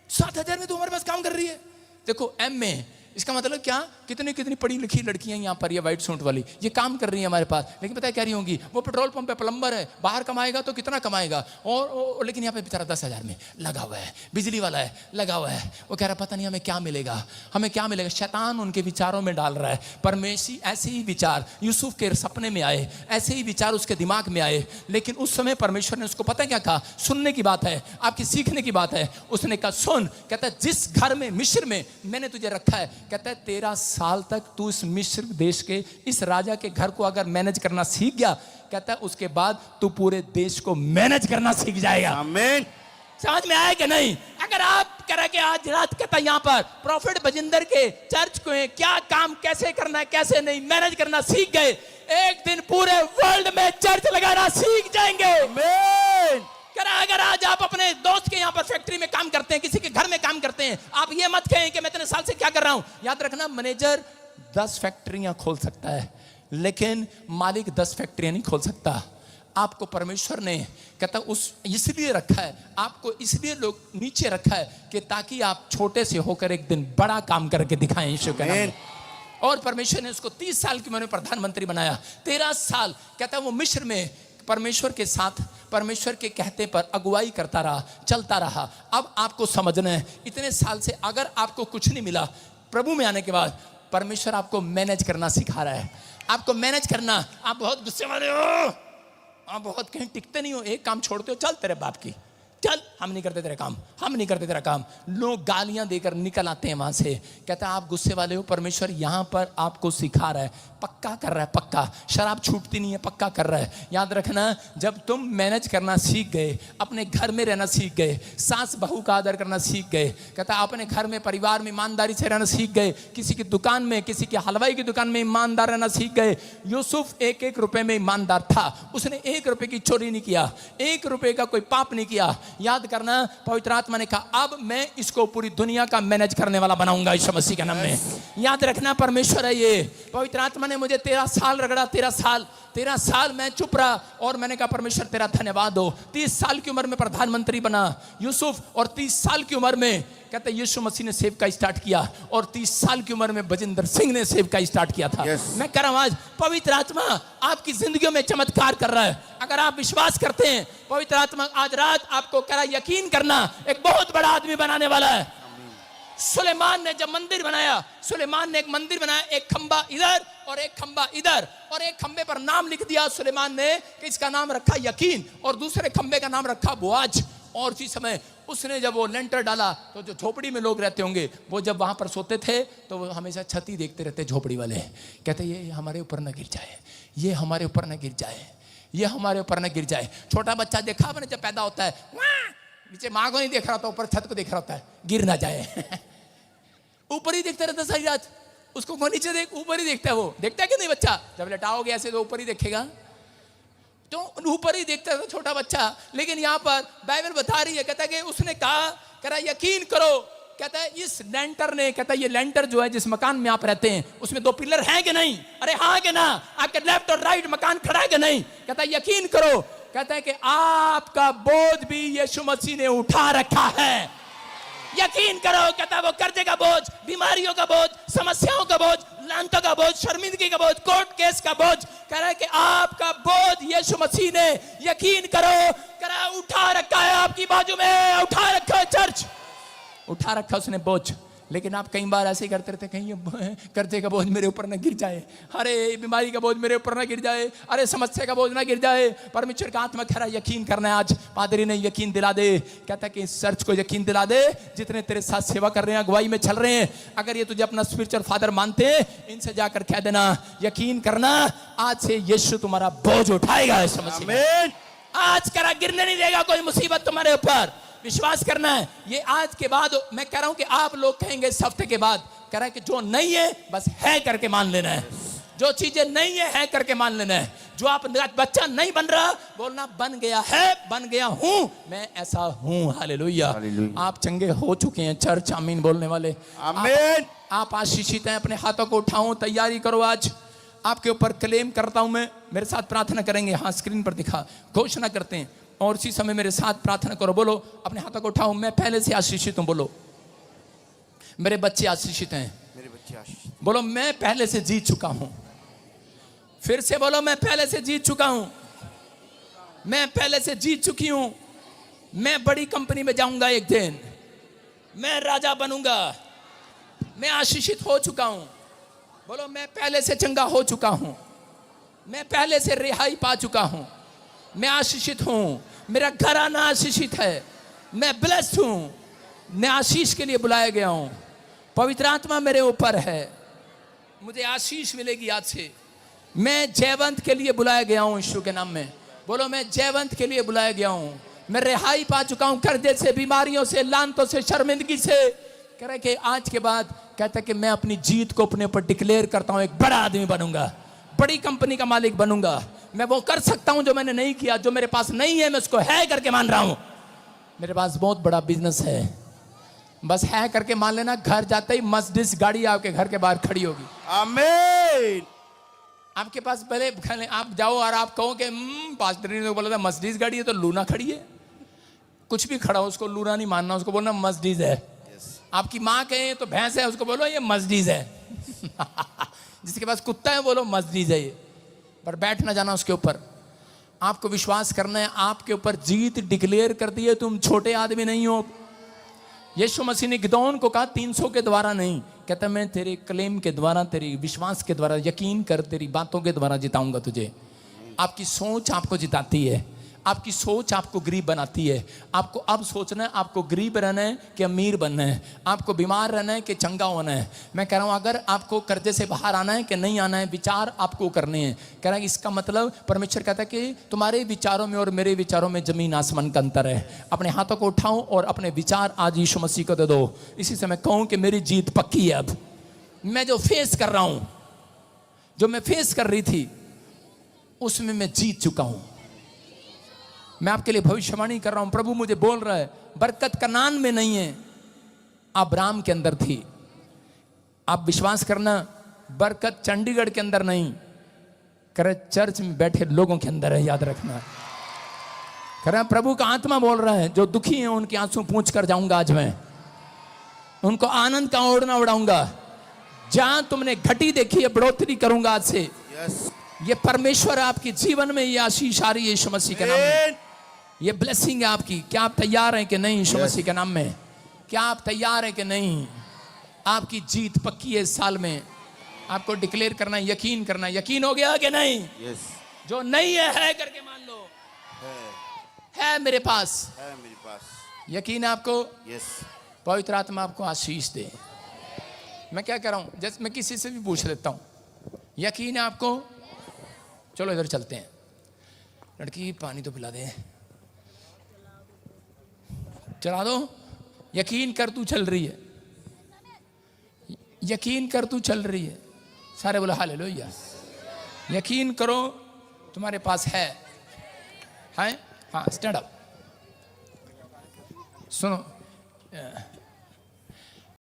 7,000 में तो हमारे पास काम कर रही है। देखो एमए इसका मतलब क्या, कितनी पढ़ी लिखी लड़कियां यहाँ पर, ये व्हाइट सूट वाली ये काम कर रही हैं हमारे पास। लेकिन पता है क्या रही होंगी, वो पेट्रोल पंप पे प्लम्बर है, बाहर कमाएगा तो कितना कमाएगा, और लेकिन यहाँ पे बेचारा 10,000 में लगा हुआ है, बिजली वाला है लगा हुआ है। वो कह रहा पता नहीं हमें क्या मिलेगा, हमें क्या मिलेगा। शैतान उनके विचारों में डाल रहा है। परमेशी ऐसे ही विचार यूसुफ के सपने में आए, ऐसे ही विचार उसके दिमाग में आए। लेकिन उस समय परमेश्वर ने उसको पता क्या कहा, सुनने की बात है, आपकी सीखने की बात है। उसने कहा सुन, कहता है जिस घर में मिस्र में मैंने तुझे रखा है, कहता है 13 साल तक तू इस मिस्र देश के इस राजा के घर को अगर मैनेज करना सीख गया, कहता है उसके बाद तू पूरे देश को मैनेज करना सीख जाएगा। आमीन। समझ में आया कि नहीं। अगर आप कह के आज रात कहता यहाँ पर प्रॉफिट बजिंदर के चर्च को क्या काम कैसे करना है कैसे नहीं मैनेज करना सीख गए, एक दिन पूरे वर्ल्ड में चर्च लगाना सीख जाएंगे। आमीन। अगर आज आप अपने दोस्त के यहाँ पर फैक्ट्री में काम करते हैं, किसी के घर में काम करते हैं, आप ये मत कहें कि मैं इतने साल से क्या कर रहा हूं। याद रखना मैनेजर 10 फैक्ट्रियां खोल सकता है, लेकिन मालिक 10 फैक्ट्रियां नहीं खोल सकता। आपको परमेश्वर ने कहता उस इसलिए रखा है, आपको इसलिए लोग नीचे रखा है कि ताकि आप छोटे से होकर एक दिन बड़ा काम करके दिखाएं यीशु के नाम में। और परमेश्वर ने उसको 30 साल की उम्र में प्रधानमंत्री बनाया। 13 साल कहता है वो मिस्र में परमेश्वर के साथ, परमेश्वर के कहते पर अगुवाई करता रहा, चलता रहा। अब आपको समझना है, इतने साल से अगर आपको कुछ नहीं मिला, प्रभु में आने के बाद परमेश्वर आपको मैनेज करना सिखा रहा है। आपको मैनेज करना, आप बहुत गुस्से वाले हो, आप बहुत कहीं टिकते नहीं हो, एक काम छोड़ते हो, चल तेरे बाप की, चल हम नहीं करते तेरा काम, हम नहीं करते तेरा काम। लोग गालियां देकर निकल आते हैं वहां से। कहता है आप गुस्से वाले हो, परमेश्वर यहां पर आपको सिखा रहा है, पक्का कर रहा है, पक्का। शराब छूटती नहीं है, पक्का कर रहा है। याद रखना, जब तुम मैनेज करना सीख गए, अपने घर में रहना सीख गए, सास बहू का आदर करना सीख गए, कहता अपने घर में परिवार में ईमानदारी से रहना सीख गए, किसी की दुकान में, किसी की हलवाई की दुकान में ईमानदार रहना सीख गए। यूसुफ 1-1 रुपए में ईमानदार था, उसने 1 रुपए की चोरी नहीं किया, 1 रुपए का कोई पाप नहीं किया। याद करना, पवित्र आत्मा ने कहा अब मैं इसको पूरी दुनिया का मैनेज करने वाला बनाऊंगा यीशु मसीह के नाम में। याद रखना, परमेश्वर है ये। पवित्र आत्मा ने मुझे 13 साल रगड़ा, 13 साल 13 साल मैं चुप रहा और मैंने कहा परमेश्वर तेरा धन्यवाद हो। 30 साल की उम्र में प्रधानमंत्री बना यूसुफ, और 30 साल की उम्र में कहते यीशु मसीह ने सेवकाई स्टार्ट किया, और 30 साल की उम्र में बजिंदर सिंह ने सेवकाई स्टार्ट किया था। मैं कह रहा हूं आज पवित्र आत्मा आपकी जिंदगियों में चमत्कार कर रहा है। अगर आप विश्वास करते हैं, पवित्र आत्मा आज रात आपको कह रहा यकीन करना, एक बहुत बड़ा आदमी बनाने वाला है। सुलेमान ने जब मंदिर बनाया, सुलेमान ने एक मंदिर बनाया, एक खंबा इधर और एक खंबा इधर, और एक खंबे पर नाम लिख दिया सुलेमान ने कि इसका नाम रखा यकीन, और दूसरे खंबे का नाम रखा बोआज। और उसी समय उसने जब वो लेंटर डाला तो जो झोपड़ी में लोग रहते होंगे वो जब वहां पर सोते थे तो वो हमेशा छती देखते रहते झोपड़ी वाले, कहते ये हमारे ऊपर न गिर जाए, ये हमारे ऊपर न गिर जाए, ये हमारे ऊपर न गिर जाए। छोटा बच्चा देखा मैंने जब पैदा होता है नीचे माँ को नहीं देख रहा होता, ऊपर छत को देख रहा होता है गिर ना जाए। ऊपर ही देखता रहता सारी रात, उसको को नीचे देख, ऊपर ही देखता है। वो देखता है कि नहीं बच्चा, जब लेटाओगे ऐसे तो ऊपर ही देखेगा, तो ऊपर ही देखता था छोटा बच्चा। लेकिन यहाँ पर बाइबल बता रही है, कहता है कि उसने कहा यकीन करो, कहता है इस लेंटर ने, कहता है ये लेंटर जो है जिस मकान में आप रहते हैं उसमें 2 पिलर हैं कि नहीं, अरे हाँ कि ना, आपके लेफ्ट और राइट मकान खड़ा है कि नहीं, कहता है यकीन करो, कहता है कि आपका बोझ भी यीशु मसीह ने उठा रखा है। यकीन करो, कहता है वो कर्जे का बोझ, बीमारियों का बोझ, समस्याओं का बोझ, लानतों का बोझ, शर्मिंदगी का बोझ, कोर्ट केस का बोझ, कह रहा है कि आपका बोझ यीशु मसीह ने, यकीन करो, कह रहा है उठा रखा है आपकी बाजू में, उठा रखा है चर्च, उठा रखा उसने बोझ। लेकिन आप कई बार ऐसे ही करते रहते, कहीं ये कर्जे का बोझ मेरे ऊपर ना गिर जाए, अरे बीमारी का बोझ मेरे ऊपर ना गिर जाए, अरे समस्या का बोझ ना गिर जाए। परमेश्वर का आत्मा कह रहा है यकीन करना है। आज पादरी ने यकीन दिला दे, कहता है कि इस चर्च को यकीन दिला दे, जितने तेरे साथ सेवा कर रहे हैं, अगुवाई में चल रहे हैं, अगर ये तुझे अपना स्पिरिचुअल फादर मानते हैं, इनसे जाकर कह देना यकीन करना, आज से यीशु तुम्हारा बोझ उठाएगा। समझ आज करा गिरने नहीं देगा कोई मुसीबत तुम्हारे ऊपर, विश्वास करना है। ये आज के बाद मैं कह रहा हूं कि आप लोग कहेंगे इस हफ्ते के बाद, कह रहा है कि जो नहीं है बस है करके मान लेना है, जो चीजें नहीं है करके मान लेना है। जो आप बच्चा नहीं बन रहा, बोलना बन गया है, बन गया हूं, मैं ऐसा हूं। हालेलुया। आप चंगे हो चुके हैं चर्च, आमीन बोलने वाले, आमीन। आप आशीषित हैं, अपने हाथों को उठाओ, तैयारी करो। आज आपके ऊपर क्लेम करता हूं मैं, मेरे साथ प्रार्थना करेंगे। हाँ स्क्रीन पर दिखा, घोषणा करते हैं और उसी समय मेरे साथ प्रार्थना करो। बोलो, अपने हाथों को उठाओ, मैं पहले से आशीषित हूं। बोलो, मेरे बच्चे आशीषित हैं। मेरे बच्चे आशीषित। बोलो, मैं पहले से जीत चुका हूं। फिर से बोलो, मैं पहले से जीत चुका हूं, मैं पहले से जीत चुकी हूं। मैं बड़ी कंपनी में जाऊंगा एक दिन, मैं राजा बनूंगा, मैं आशीषित हो चुका हूं। बोलो, मैं पहले से चंगा हो चुका हूं, मैं पहले से रिहाई पा चुका हूं, मैं आशीषित हूं, मेरा घराना आशीषित है, मैं ब्लेस्ड हूं, मैं आशीष के लिए बुलाया गया हूं, पवित्र आत्मा मेरे ऊपर है, मुझे आशीष मिलेगी आज से। मैं जयवंत के लिए बुलाया गया हूं यीशु के नाम में। बोलो, मैं जयवंत के लिए बुलाया गया हूं, मैं रिहाई पा चुका हूं कर्जे से, बीमारियों से, लानतों से, शर्मिंदगी से। कह रहे कि आज के बाद कहता है कि मैं अपनी जीत को अपने ऊपर डिक्लेयर करता हूं, एक बड़ा आदमी बनूंगा, बड़ी कंपनी का मालिक बनूंगा, मैं वो कर सकता हूं जो मैंने नहीं किया, जो मेरे पास नहीं है मैं उसको है करके मान रहा हूं। मेरे पास बहुत बड़ा बिजनेस है, बस है करके मान लेना। घर जाते ही मर्सिडीज गाड़ी आपके घर के बाहर खड़ी होगी। आमीन। आपके पास पहले आप जाओ और आप कहो कि पास्टर ने बोला था मर्सिडीज गाड़ी है तो लूना खड़ी है। कुछ भी खड़ा हो उसको लूना नहीं मानना, उसको बोलना मर्सिडीज है। आपकी माँ कहे तो भैंस है, उसको बोलो ये मर्सिडीज है। जिसके पास कुत्ता है बोलो मर्सिडीज है ये, पर बैठ ना जाना उसके ऊपर। आपको विश्वास करना है, आपके ऊपर जीत डिक्लेयर कर दी है, तुम छोटे आदमी नहीं हो। यीशु मसीह ने गिदोन को कहा 300 के द्वारा नहीं, कहता मैं तेरे क्लेम के द्वारा, तेरी विश्वास के द्वारा, यकीन कर, तेरी बातों के द्वारा जिताऊंगा तुझे। आपकी सोच आपको जिताती है, आपकी सोच आपको गरीब बनाती है। आपको अब सोचना है आपको गरीब रहना है कि अमीर बनना है, आपको बीमार रहना है कि चंगा होना है। मैं कह रहा हूं अगर आपको कर्जे से बाहर आना है कि नहीं आना है, विचार आपको करने हैं। कह रहा है इसका मतलब परमेश्वर कहता है कि तुम्हारे विचारों में और मेरे विचारों में जमीन आसमान का अंतर है। अपने हाथों को उठाओ और अपने विचार आज यीशु मसीह को दे दो। इसी से मैं कहूँ कि मेरी जीत पक्की है। अब मैं जो फेस कर रहा हूं, जो मैं फेस कर रही थी, उसमें मैं जीत चुका हूं। मैं आपके लिए भविष्यवाणी कर रहा हूं, प्रभु मुझे बोल रहा है बरकत कनान में नहीं है, अब्राम के अंदर थी। आप विश्वास करना, बरकत चंडीगढ़ के अंदर नहीं, करे चर्च में बैठे लोगों के अंदर है, याद रखना। करे प्रभु का आत्मा बोल रहा है, जो दुखी हैं उनके आंसू पूंछ कर जाऊंगा आज मैं, उनको आनंद का ओढ़ना उड़ाऊंगा। जहां तुमने घटी देखी है बढ़ोतरी करूंगा आज से। ये परमेश्वर आपके जीवन में ये आशीष आ रही है यीशु मसीह के नाम में, ये ब्लेसिंग है आपकी। क्या आप तैयार हैं कि नहीं यीशु मसीह के नाम में? क्या आप तैयार हैं कि नहीं? आपकी जीत पक्की है इस साल में। आपको डिक्लेयर करना है, यकीन करना है। यकीन हो गया कि नहीं? जो नहीं है करके मान लो, है मेरे पास, है मेरे पास। यकीन है आपको? यस। पवित्र आत्मा आपको आशीष दे। मैं क्या कह रहा हूं, जैसे मैं किसी से भी पूछ लेता हूं, यकीन है आपको? चलो इधर चलते हैं। लड़की पानी तो पिला दे, चला दो। यकीन कर तू चल रही है, यकीन कर तू चल रही है। सारे बोला हालेलुया। यकीन करो तुम्हारे पास है। हाँ, स्टैंड अप। सुनो,